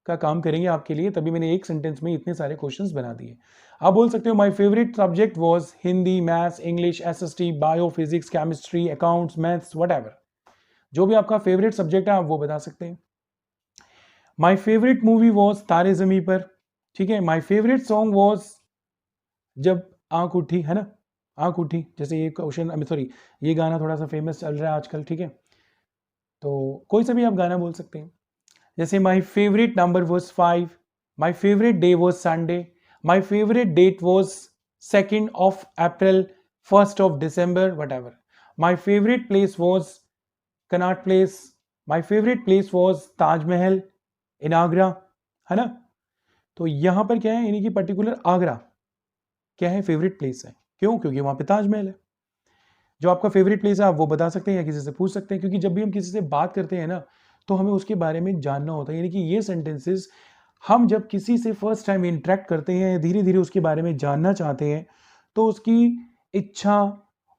का काम करेंगे आपके लिए, तभी मैंने एक सेंटेंस में इतने सारे क्वेश्चंस बना दिए। आप बोल सकते हो my favourite subject was Hindi, maths, English, SST, bio, physics, chemistry, accounts, maths, whatever. जो भी आपका फेवरेट सब्जेक्ट है आप वो बता सकते हैं। माय फेवरेट मूवी वाज तारे ज़मीं पर, ठीक है। माय फेवरेट सॉन्ग वाज जब आंख उठी, है ना, आंख उठी, जैसे ये क्वेश्चन, सॉरी, ये गाना थोड़ा सा फेमस चल रहा है आजकल, ठीक है। तो कोई सा भी आप गाना बोल सकते हैं। जैसे my favourite number was 5, my favourite day was Sunday, my favourite date was 2nd of April, 1st of December, whatever. My favorite place was Connaught Place. My favorite place was Taj Mahal in Agra, है ना। तो यहां पर क्या है, यानी कि particular Agra क्या है, फेवरेट प्लेस है। क्यों? क्योंकि वहां पे ताजमहल है। जो आपका फेवरेट प्लेस है आप वो बता सकते हैं या किसी से पूछ सकते हैं, क्योंकि जब भी हम किसी से बात करते हैं ना तो हमें उसके बारे में जानना होता है। यानी कि ये सेंटेंसेस हम जब किसी से फर्स्ट टाइम इंटरेक्ट करते हैं, धीरे धीरे उसके बारे में जानना चाहते हैं, तो उसकी इच्छा,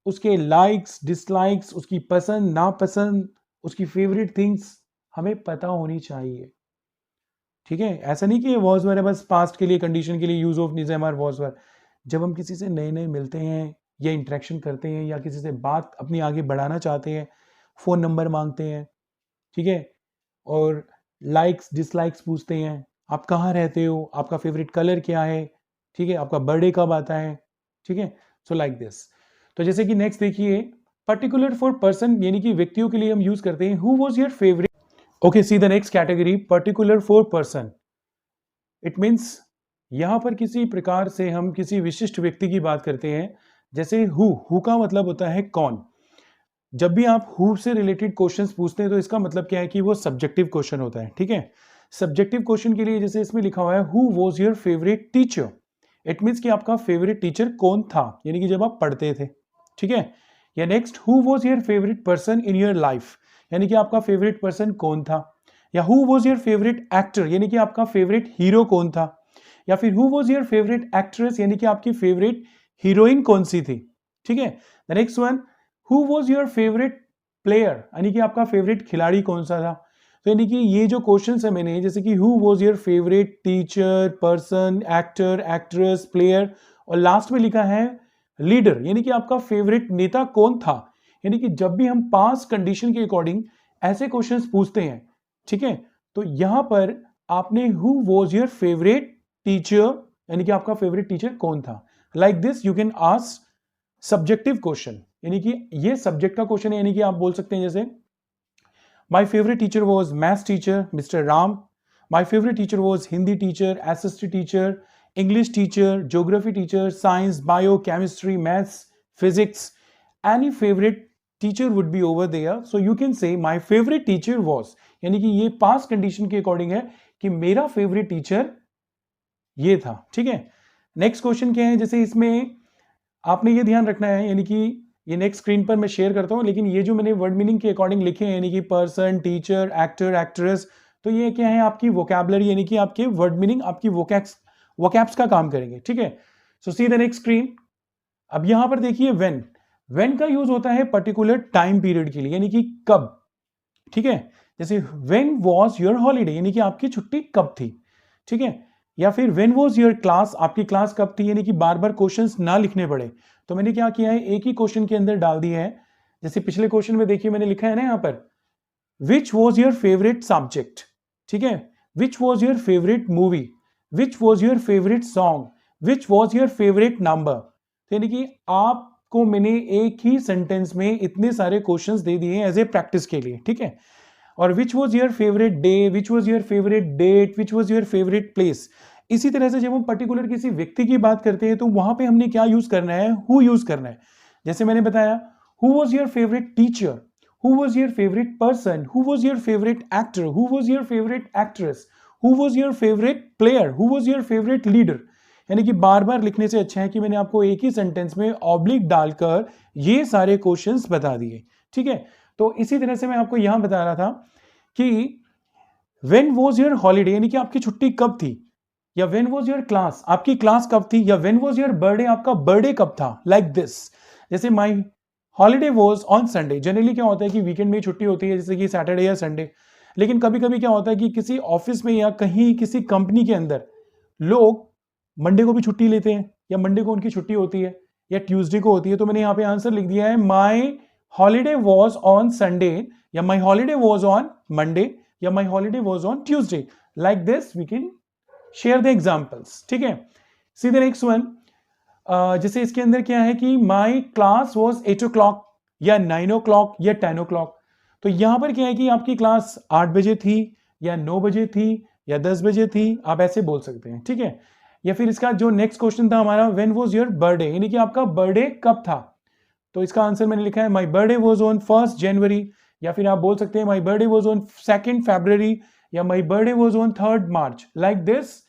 उसके लाइक्स डिसलाइक्स, उसकी पसंद नापसंद, उसकी फेवरेट थिंग्स हमें पता होनी चाहिए, ठीक है। ऐसा नहीं कि ये वॉज वर है बस पास्ट के लिए, कंडीशन के लिए यूज ऑफ नीज एम आर वॉज वर। जब हम किसी से नए नए मिलते हैं या इंटरेक्शन करते हैं या किसी से बात अपनी आगे बढ़ाना चाहते हैं, फ़ोन नंबर मांगते हैं, ठीक है, और लाइक्स डिसलाइक्स पूछते हैं, आप कहाँ रहते हो, आपका फेवरेट कलर क्या है, ठीक है, आपका बर्थडे कब आता है, ठीक है। So like this. तो जैसे कि नेक्स्ट देखिए, पर्टिकुलर फॉर पर्सन, यानी कि व्यक्तियों के लिए हम यूज करते हैं who was your favourite. Okay, C the next category, particular for person. It means यहां पर किसी प्रकार से हम किसी विशिष्ट व्यक्ति की बात करते हैं। जैसे हु का मतलब होता है कौन। जब भी आप हु से रिलेटेड क्वेश्चंस पूछते हैं तो इसका मतलब क्या है कि वो सब्जेक्टिव क्वेश्चन होता है, ठीक है। सब्जेक्टिव क्वेश्चन के लिए जैसे इसमें लिखा हुआ है who was your favourite teacher, it means कि आपका फेवरेट टीचर कौन था, यानी कि जब आप पढ़ते थे, ठीक है। या next, who was your favourite person in your life, यानी कि आपका फेवरेट पर्सन कौन था। या who was your favourite actor, यानी कि आपका फेवरेट हीरो कौन था। या फिर who was your favourite actress, यानी कि आपकी फेवरेट हीरोइन कौन सी थी, ठीक है। The next one, who was your favourite player, यानी कि आपका फेवरेट खिलाड़ी कौन सा था। तो यानी कि ये जो क्वेश्चन है मैंने, जैसे कि who was your favourite teacher, person, actor, actress, player, और लास्ट में लिखा है लीडर, यानी कि आपका फेवरेट नेता कौन था। यानी कि जब भी हम पास कंडीशन के अकॉर्डिंग ऐसे क्वेश्चंस पूछते हैं, ठीक है, तो यहां पर आपने who was your favourite teacher, यानी कि आपका फेवरेट टीचर कौन था। Like this you can ask subjective question, यानी कि ये सब्जेक्ट का क्वेश्चन है, यानी कि आप बोल सकते हैं जैसे my favourite teacher was maths teacher mister Ram, my favourite teacher was Hindi teacher, SST teacher, English teacher, geography teacher, science, bio, chemistry, maths, physics, any favourite teacher would be over there, so you can say my favourite teacher was, यानी कि ये past condition के according है कि मेरा favourite teacher ये था, ठीक है। नेक्स्ट क्वेश्चन क्या है, जैसे इसमें आपने ये ध्यान रखना है, यानी कि ये नेक्स्ट स्क्रीन पर मैं शेयर करता हूं, लेकिन ये जो मैंने वर्ड मीनिंग के अकॉर्डिंग लिखे हैं, यानी कि पर्सन, टीचर, एक्टर, एक्ट्रेस, तो ये क्या है आपकी वोकैबुलरी, यानी कि आपके वर्ड मीनिंग आपकी वोकैब्स का काम करेंगे, ठीक है। So see the next screen. अब यहां पर देखिए व्हेन का यूज होता है पर्टिकुलर टाइम पीरियड के लिए, यानी कि कब, ठीक है। जैसे व्हेन वाज योर हॉलीडे, यानी कि आपकी छुट्टी कब थी, ठीक है। या फिर व्हेन वाज योर क्लास, आपकी क्लास कब थी, यानी कि बार बार क्वेश्चंस ना लिखने पड़े, तो मैंने क्या किया है एक ही क्वेश्चन के अंदर डाल दिया है। जैसे पिछले क्वेश्चन में देखिए मैंने लिखा है ना यहाँ पर, विच वॉज योर फेवरेट सब्जेक्ट, ठीक है, विच was your favourite movie, which was your favourite song, which was your favourite number. तो यानी कि आपको मैंने एक ही सेंटेंस में इतने सारे क्वेश्चंस दे दिए एज ए प्रैक्टिस के लिए, ठीक है। और which was your favourite day, which was your favourite date, which was your favourite place. इसी तरह से जब हम पर्टिकुलर किसी व्यक्ति की बात करते हैं तो वहां पे हमने क्या यूज करना है, हु यूज करना है। जैसे मैंने बताया, who was your favourite teacher, who was your favourite person, who was your favourite actor, who was your favourite actress, who was your favourite player, who was your favourite leader. यानी कि बार बार लिखने से अच्छा है कि मैंने आपको एक ही सेंटेंस में ऑब्लिक डालकर ये सारे क्वेश्चंस बता दिए, ठीक है। तो इसी तरह से मैं आपको यहां बता रहा था कि व्हेन वाज योर हॉलीडे, यानी कि आपकी छुट्टी कब थी, या व्हेन वाज योर क्लास, आपकी क्लास कब थी, या व्हेन वाज योर बर्थडे, आपका बर्थडे कब था, लाइक दिस। जैसे my holiday was on Sunday. Generally क्या होता है कि वीकेंड में छुट्टी होती है, जैसे कि सैटरडे या संडे, लेकिन कभी कभी क्या होता है कि किसी ऑफिस में या कहीं किसी कंपनी के अंदर लोग मंडे को भी छुट्टी लेते हैं, या मंडे को उनकी छुट्टी होती है, या ट्यूसडे को होती है। तो मैंने यहाँ पे आंसर लिख दिया है my holiday was on Sunday, या my holiday was on Monday, या my holiday was on Tuesday. Like this we can share the examples. ठीक है, सी द नेक्स्ट वन। जैसे इसके अंदर क्या है कि माई क्लास वॉज 8 o'clock, या 9 o'clock, या 10 o'clock। तो यहां पर क्या है कि आपकी क्लास 8 बजे थी, या 9 बजे थी, या 10 बजे थी, आप ऐसे बोल सकते हैं। ठीक है, या फिर इसका जो नेक्स्ट क्वेश्चन था हमारा, व्हेन वाज योर बर्थडे, यानी कि आपका बर्थडे कब था। तो इसका आंसर मैंने लिखा है my birthday was on 1st January, या फिर आप बोल सकते हैं my birthday was on 2nd February, या my birthday was on 3rd March। Like this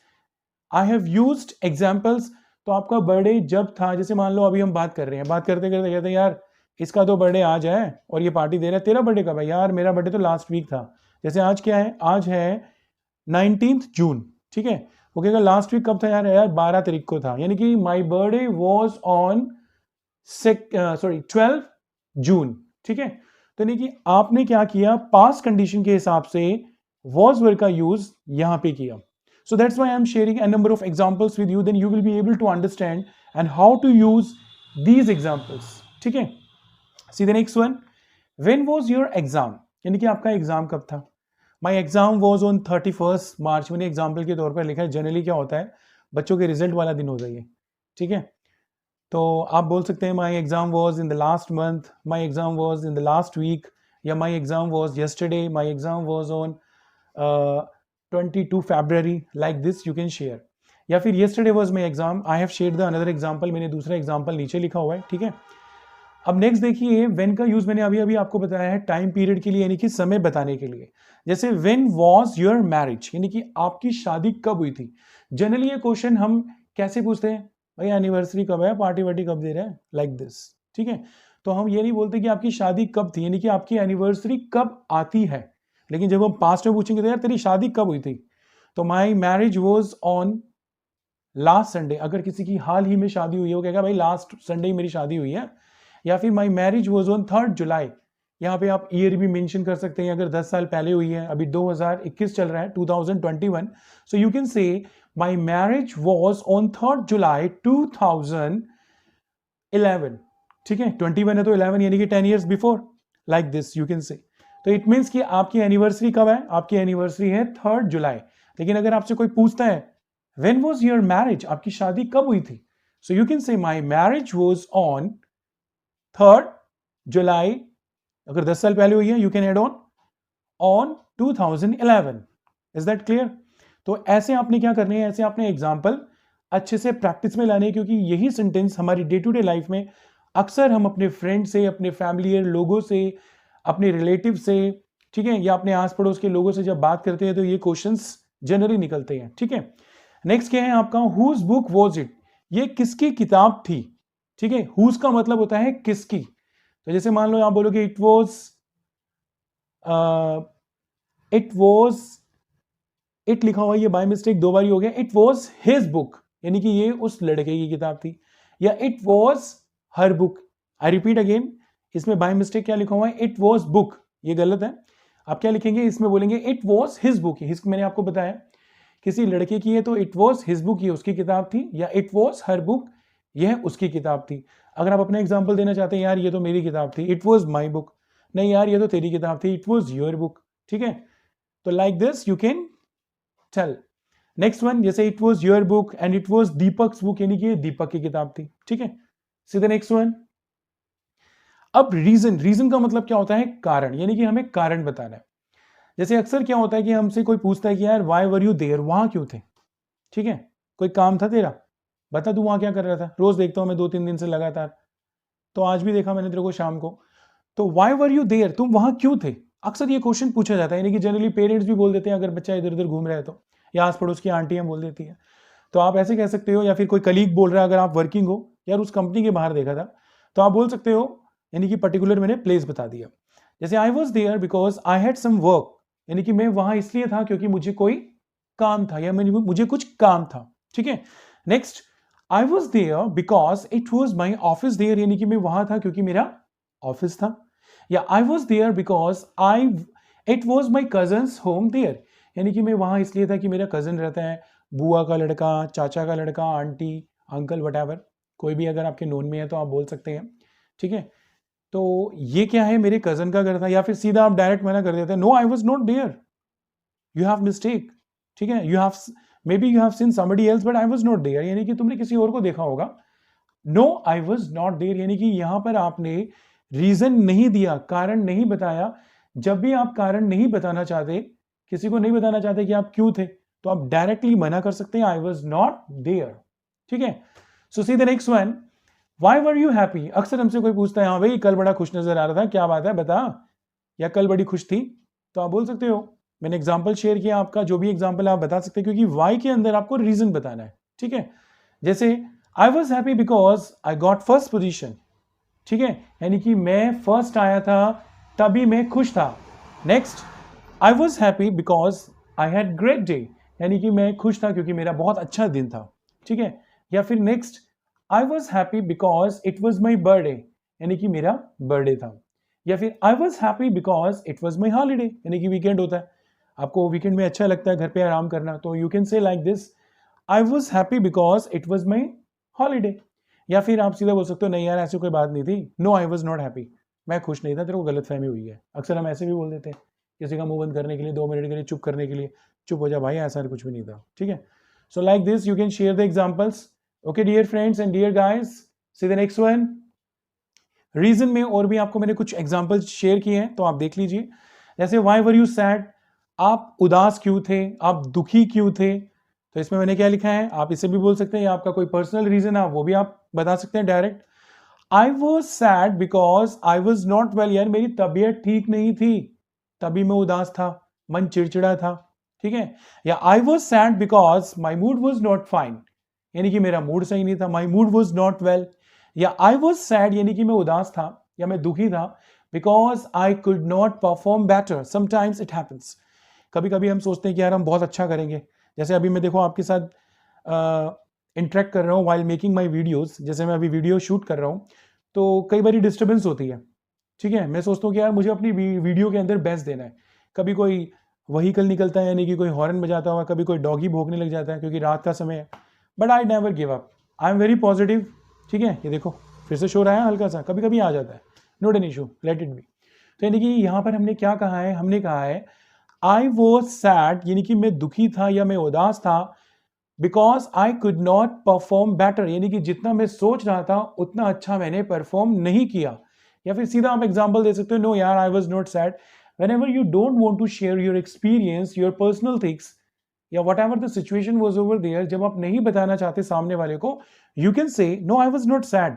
I have used examples. तो आपका बर्थडे जब था, जैसे मान लो अभी हम बात कर रहे हैं, बात करते करते कहते हैं यार इसका तो बर्थडे आज है और ये पार्टी दे रहा है, तेरा बर्थडे कब है यार, मेरा बर्थडे तो लास्ट वीक था। जैसे आज क्या है, आज है 19th June। ठीक है, वो कहेगा लास्ट वीक कब था यार, 12 तारीख को था। यानी कि माई बर्थडे वॉज ऑन 12 जून। ठीक है, तो यानी कि आपने क्या किया, पास्ट कंडीशन के हिसाब से वॉज वर्ड का यूज यहां पे किया। So that's why I'm sharing a number of examples with you, then you will be able to understand and how to use these examples. ठीक है, see the next one. When was your exam? यानी कि आपका exam कब था। My exam was on 31st March। मैंने example के तौर पर लिखा है, जनरली क्या होता है बच्चों के रिजल्ट वाला दिन होता है। ठीक है, तो आप बोल सकते हैं my exam was in the last month, my exam was in the last week, या my exam was yesterday, my exam was on 22 February। like this you can share, या फिर yesterday was my exam, I have shared the another example। मैंने दूसरा example नीचे लिखा हुआ है। ठीक है, अब नेक्स्ट देखिए, when का यूज मैंने अभी अभी आपको बताया है टाइम पीरियड के लिए, यानी कि समय बताने के लिए। जैसे when was your marriage, यानी कि आपकी शादी कब हुई थी। जनरली ये क्वेश्चन हम कैसे पूछते हैं, भाई एनिवर्सरी कब है, पार्टी वार्टी कब दे रहा है, लाइक दिस। ठीक है, तो हम ये नहीं बोलते कि आपकी शादी कब थी, यानी कि आपकी एनिवर्सरी कब आती है। लेकिन जब हम पास्ट में पूछेंगे तो यार तेरी शादी कब हुई थी, तो my marriage was on last Sunday. अगर किसी की हाल ही में शादी हुई है, वो कहेगा भाई लास्ट संडे मेरी शादी हुई है। या फिर my marriage was on 3rd July। यहाँ पे आप ईयर भी मेंशन कर सकते हैं, अगर 10 साल पहले हुई है, अभी 2021 चल रहा है, 2021, सो यू कैन से my marriage was on 3rd July 2011। ठीक है, 21 है तो 11 यानी कि 10 years before, like this you can से। तो इट मीन्स कि आपकी एनिवर्सरी कब है, आपकी एनिवर्सरी है 3rd July। लेकिन अगर आपसे कोई पूछता है व्हेन वाज योर मैरिज, आपकी शादी कब हुई थी, सो you can say my marriage was on 3rd July। अगर 10 साल पहले हुई है, you can add on 2011। Is that clear. तो ऐसे आपने क्या करने हैं, ऐसे आपने एग्जाम्पल अच्छे से प्रैक्टिस में लाने, क्योंकि यही सेंटेंस हमारी डे टू डे लाइफ में अक्सर हम अपने फ्रेंड से, अपने फैमिलियर लोगों से, अपने रिलेटिव से, ठीक है, या अपने आस पड़ोस के लोगों से जब बात करते हैं तो ये क्वेश्चंस जनरली निकलते हैं। ठीक है, नेक्स्ट क्या है आपका, हुज बुक वॉज इट, ये किसकी किताब थी। ठीक है, हुज का मतलब होता है किसकी। तो जैसे मान लो आप बोलोगे इट वॉज इट लिखा हुआ, ये बाय मिस्टेक 2 बार हो गया। इट वॉज हिज बुक, यानी कि ये उस लड़के की किताब थी, या it was her book. I repeat again, इसमें बाय मिस्टेक क्या लिखा हुआ है, इट वॉज बुक, ये गलत है। आप क्या लिखेंगे, इसमें बोलेंगे it was his book. His मैंने आपको बताया किसी लड़के की है तो इट वॉज हिज बुक, ये उसकी किताब थी, या इट वॉज हर बुक, यह उसकी किताब थी। अगर आप अपना एग्जाम्पल देना चाहते हैं, यार ये तो मेरी किताब थी, इट वॉज माई बुक, नहीं यार ये तो तेरी किताब थी, इट वॉज योर बुक। ठीक है, तो like this you can tell. Next one, जैसे it was your book and it was Deepak's book, यानी कि दीपक की किताब थी। ठीक है, सी द नेक्स्ट वन। अब रीजन का मतलब क्या होता है, कारण, यानी कि हमें कारण बताना है। जैसे अक्सर क्या होता है कि हमसे कोई पूछता है कि यार वाई वर यू देयर, वहां क्यों थे। ठीक है, कोई काम था तेरा, बता तू वहां क्या कर रहा था। रोज देखता हूं मैं 2-3 दिन से लगातार, तो आज भी देखा मैंने तेरे को शाम को। तो वाई वर यू देयर, तुम वहां क्यों थे। अक्सर ये क्वेश्चन पूछा जाता है, यानी कि जनरली पेरेंट्स भी बोल देते हैं अगर बच्चा इधर उधर घूम रहा है तो, या आस पड़ोस की आंटियां बोल देती है। तो आप ऐसे कह सकते हो, या फिर कोई कलीग बोल रहा है, अगर आप वर्किंग हो, यार उस कंपनी के बाहर देखा था, तो आप बोल सकते हो, यानी कि पर्टिकुलर मैंने प्लेस बता दिया। जैसे I was there because I had some work, यानी कि मैं वहां इसलिए था क्योंकि मुझे कोई काम था, या मुझे कुछ काम था। ठीक है, next, I was there because it was my office there, यानी कि मैं वहां था क्योंकि मेरा ऑफिस था, या I was there because it was my cousin's home there, यानी कि मैं वहाँ इसलिए था कि मेरा कज़न रहता है, बुआ का लड़का, चाचा का लड़का, आंटी, अंकल, वट कोई भी अगर आपके नोन में है तो आप बोल सकते हैं, ठीक है। तो ये क्या है, मेरे कज़न का घर था, या फिर सीधा आप डायरेक्ट मना कर देते हैं, no I was not there, you have mistake, ठीक है, you have maybe you have seen somebody else but I was not there, यानी कि तुमने किसी और को देखा होगा। No I was not there, यानी कि यहां पर आपने रीजन नहीं दिया, कारण नहीं बताया। जब भी आप कारण नहीं बताना चाहते, किसी को नहीं बताना चाहते कि आप क्यों थे, तो आप डायरेक्टली मना कर सकते हैं, आई वॉज नॉट देयर, ठीक है। So see the next one, why were you happy. अक्सर हमसे कोई पूछता है, हाँ भाई कल बड़ा खुश नजर आ रहा था, क्या बात है बता, या कल बड़ी खुश थी, तो आप बोल सकते हो। मैंने एग्जाम्पल शेयर किया आपका, जो भी एग्जाम्पल आप बता सकते हैं, क्योंकि वाई के अंदर आपको रीजन बताना है, ठीक है। जैसे I was happy because I got first position, ठीक है, यानी कि मैं फर्स्ट आया था तभी मैं खुश था। Next, I was happy because I had great day, यानी कि मैं खुश था क्योंकि मेरा बहुत अच्छा दिन था, ठीक है। या फिर next, I was happy because it was my birthday, यानी कि मेरा बर्थडे था। या फिर I was happy because it was my holiday, यानी कि वीकेंड होता है, आपको वीकेंड में अच्छा लगता है घर पे आराम करना, तो यू कैन से like this, I was happy because it was my holiday. या फिर आप सीधा बोल सकते हो, नहीं यार ऐसी कोई बात नहीं थी, no I was not happy, मैं खुश नहीं था, तेरे को गलतफहमी हुई है। अक्सर हम ऐसे भी बोल देते हैं, किसी का मुंह बंद करने के लिए, 2 मिनट के लिए चुप करने के लिए, चुप हो जा भाई, ऐसा कुछ भी नहीं था, ठीक है। So like this you can share the examples. Okay dear friends and dear guys, see the next one. Reason में और भी आपको मैंने कुछ एग्जाम्पल्स शेयर किए हैं, तो आप देख लीजिए। जैसे वाई वर यू सैड, आप उदास क्यों थे, आप दुखी क्यों थे, तो इसमें मैंने क्या लिखा है, आप इसे भी बोल सकते हैं, या आपका कोई पर्सनल रीजन है वो भी आप बता सकते हैं direct. I was sad because I was not well, यार मेरी तबीयत ठीक नहीं थी, तभी मैं उदास था, मन चिड़चिड़ा था, ठीक है। या I was sad because my mood was not fine, यानी कि मेरा मूड सही नहीं था, my mood was not well. या आई वॉज सैड, यानी कि मैं उदास था या मैं दुखी था, because I could not perform better, sometimes it happens, कभी कभी हम सोचते हैं कि यार हम बहुत अच्छा करेंगे। जैसे अभी मैं देखो आपके साथ इंटरेक्ट कर रहा हूँ वाइल मेकिंग माई वीडियोज, जैसे मैं अभी वीडियो शूट कर रहा हूँ, तो कई बार डिस्टर्बेंस होती है, ठीक है। मैं सोचता हूँ कि यार मुझे अपनी वीडियो के अंदर बेस्ट देना है, कभी कोई वहीकल निकलता है, यानी कि कोई हॉर्न बजाता हुआ, कभी कोई डॉगी भौंकने लग जाता है क्योंकि रात का समय है, but I never give up, I am very positive, ठीक है। ये देखो फिर से शोर आया हल्का सा, कभी कभी आ जाता है, not an issue, let it be. तो यानी कि यहाँ पर हमने क्या कहा है, हमने कहा है आई वॉज सैड, यानी कि मैं दुखी था या मैं उदास था, because I could not perform better, यानी कि जितना मैं सोच रहा था उतना अच्छा मैंने परफॉर्म नहीं किया। या फिर सीधा आप एग्जाम्पल दे सकते हो, नो यार I was not sad, whenever you don't want to share your experience, your personal things, या whatever the situation was over there, जब आप नहीं बताना चाहते सामने वाले को, you can say no I was not sad,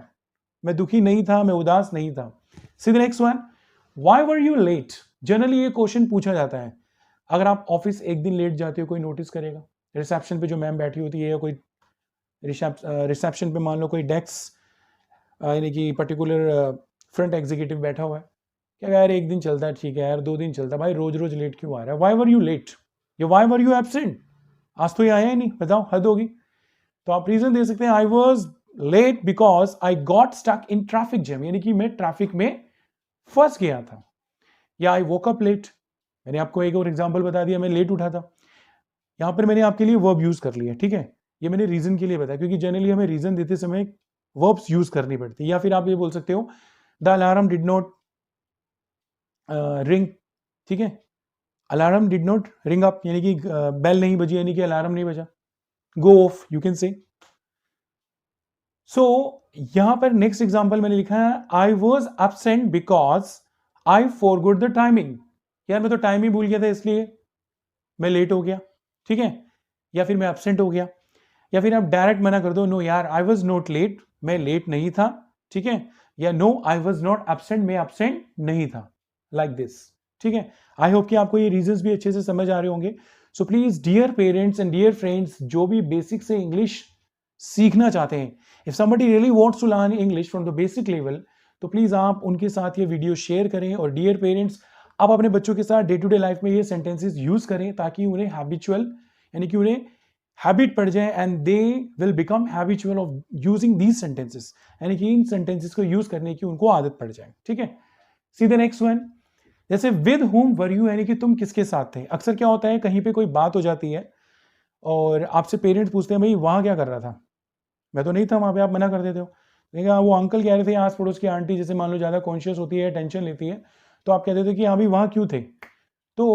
मैं दुखी नहीं था, मैं उदास नहीं था। See the next one, why were you late. Generally ये क्वेश्चन पूछा जाता है, अगर आप ऑफिस एक दिन लेट जाते हो, कोई नोटिस करेगा, रिसेप्शन पे जो मैम बैठी होती है, या कोई रिसेप्शन पे मान लो कोई डेस्क यानी कि पर्टिकुलर फ्रंट एग्जीक्यूटिव बैठा हुआ है, क्या यार एक दिन चलता है, ठीक है यार 2 दिन चलता है, भाई रोज रोज लेट क्यों आ रहा है, व्हाई वर यू लेट, या व्हाई वर यू एब्सेंट, आज तो ये आया ही नहीं, बताओ हद होगी। तो आप रीजन दे सकते हैं, I was late because I got stuck in traffic jam, यानी कि मैं ट्रैफिक में फंस गया था। या आई वोक अप लेट, मैंने आपको एक और एग्जांपल बता दिया, मैं लेट उठा था, यहां पर मैंने आपके लिए वर्ब यूज कर लिया, ठीक है। ये मैंने रीजन के लिए बताया, क्योंकि जनरली हमें रीजन देते समय वर्ब्स यूज करनी पड़ती है। या फिर आप ये बोल सकते हो, the alarm did not ring, ठीक है, alarm did not ring up, यानी कि बेल नहीं बजी, यानी कि अलार्म नहीं बजा, गो ऑफ, यू कैन से। सो यहां पर नेक्स्ट एग्जांपल मैंने लिखा है, I was absent because I forgot the timing, यार मैं तो टाइम ही भूल गया था इसलिए मैं लेट हो गया, ठीक है। या फिर मैं एब्सेंट हो गया। या फिर आप डायरेक्ट मना कर दो, नो यार आई वॉज नॉट लेट, मैं लेट नहीं था, ठीक है। या no I was not absent, मैं एब्सेंट नहीं था, लाइक दिस, ठीक है। आई होप कि आपको ये रीजंस भी अच्छे से समझ आ रहे होंगे। So please dear parents and dear friends, जो भी बेसिक से इंग्लिश सीखना चाहते हैं, if somebody really wants to learn English from the basic level, तो प्लीज आप उनके साथ ये वीडियो शेयर करें। और डियर पेरेंट्स, आप अपने बच्चों के साथ डे टू डे लाइफ में ये सेंटेंसेस यूज करें, ताकि उन्हें हैबिचुअल, यानी कि उन्हें हैबिट पड़ जाए and they will become habitual of using these sentences, यानी कि इन सेंटेंसेस को यूज करने की उनको आदत पड़ जाए। ठीक है, सी द नेक्स्ट वन। जैसे विद हुम वर यू, यानी कि तुम किसके साथ थे। अक्सर क्या होता है, कहीं पे कोई बात हो जाती है और आपसे पेरेंट्स पूछते हैं भाई वहां क्या कर रहा था, मैं तो नहीं था वहां पे, आप मना कर देते हो। लेकिन वो अंकल कह रहे थे, आस पड़ोस की आंटी जैसे मान लो ज़्यादा कॉन्शियस होती है, टेंशन लेती है, तो आप कहते थे कि हाँ भाई वहां क्यों थे। तो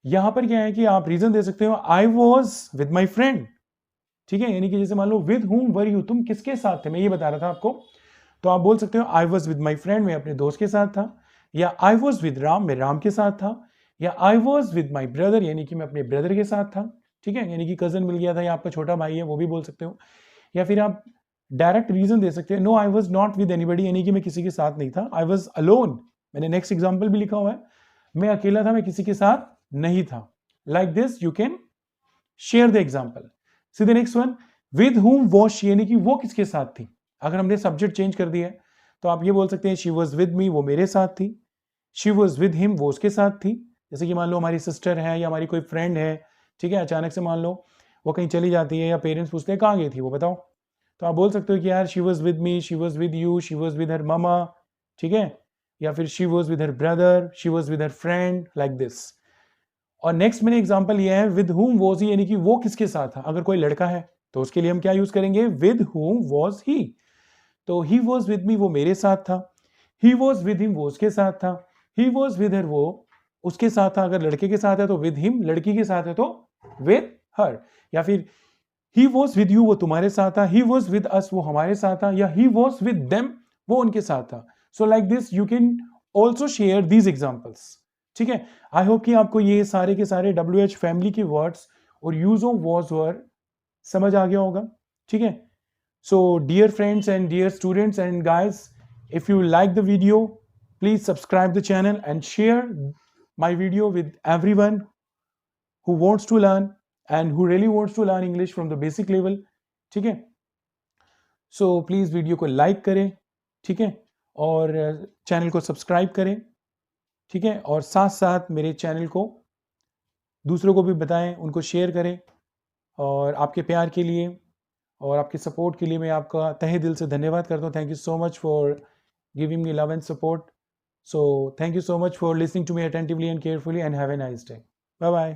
यहां पर क्या है कि आप रीजन दे सकते हो, आई वॉज विद माई फ्रेंड। ठीक है, यानी कि जैसे मान लो विद हुम वर यू, तुम किसके साथ थे, मैं ये बता रहा था आपको, तो आप बोल सकते हो आई वॉज विद माई फ्रेंड, मैं अपने दोस्त के साथ था, या आई वॉज विद राम, मैं राम के साथ था, या I was with my brother, यानी कि मैं अपने ब्रदर के साथ था। ठीक है, यानी कि कजन मिल गया था या आपका छोटा भाई है, वो भी बोल सकते हो। या फिर आप डायरेक्ट रीजन दे सकते हैं, no I was not with anybody, यानी कि मैं किसी के साथ नहीं था, आई वॉज अलोन। मैंने नेक्स्ट एग्जाम्पल भी लिखा हुआ है, मैं अकेला था, मैं किसी के साथ नहीं था। Like this you can share the example. C the next one, with whom was she, यानी कि वो किसके साथ थी। अगर हमने सब्जेक्ट चेंज कर दिया है तो आप ये बोल सकते हैं शी वॉज विद मी, वो मेरे साथ थी, शी वॉज विद हिम, वो उसके साथ थी। जैसे कि मान लो हमारी सिस्टर है या हमारी कोई फ्रेंड है, ठीक है, अचानक से मान लो वो कहीं चली जाती है या पेरेंट्स पूछते हैं कहाँ गई थी वो बताओ, तो आप बोल सकते हो कि यार she was with me, she was with you, she was with her mama. ठीक है, या फिर she was with her brother, she was with her friend, like this. और नेक्स्ट मैंने एग्जांपल लिया है विद हुम वॉज ही, यानी कि वो किसके साथ था। अगर कोई लड़का है तो उसके लिए हम क्या यूज करेंगे, विद हुम वॉज ही। तो ही वॉज विद मी, वो मेरे साथ था, ही वॉज विद हिम, वो उसके साथ था, ही वॉज विद हर, वो उसके साथ था। अगर लड़के के साथ है तो विद हिम, लड़की के साथ है तो विद हर। या फिर ही वॉज विद यू, वो तुम्हारे साथ था, ही वॉज विद अस, वो हमारे साथ था, या ही वॉज विद देम, वो उनके साथ था। सो like this you can also share these examples. ठीक है, आई होप कि आपको ये सारे के सारे WH फैमिली के वर्ड्स और यूज ऑफ वॉज वर समझ आ गया होगा। ठीक है, so dear friends and dear students and guys, if you like the video, please subscribe the channel and share my video with everyone who wants to learn and who really wants to learn English from the basic level. ठीक है, so please video को like करें, ठीक है, और channel को subscribe करें, ठीक है, और साथ साथ मेरे चैनल को दूसरों को भी बताएं, उनको शेयर करें। और आपके प्यार के लिए और आपके सपोर्ट के लिए मैं आपका तहे दिल से धन्यवाद करता हूँ। Thank you so much for giving me love and support. So thank you so much for listening to me attentively and carefully, and have a nice day. Bye bye.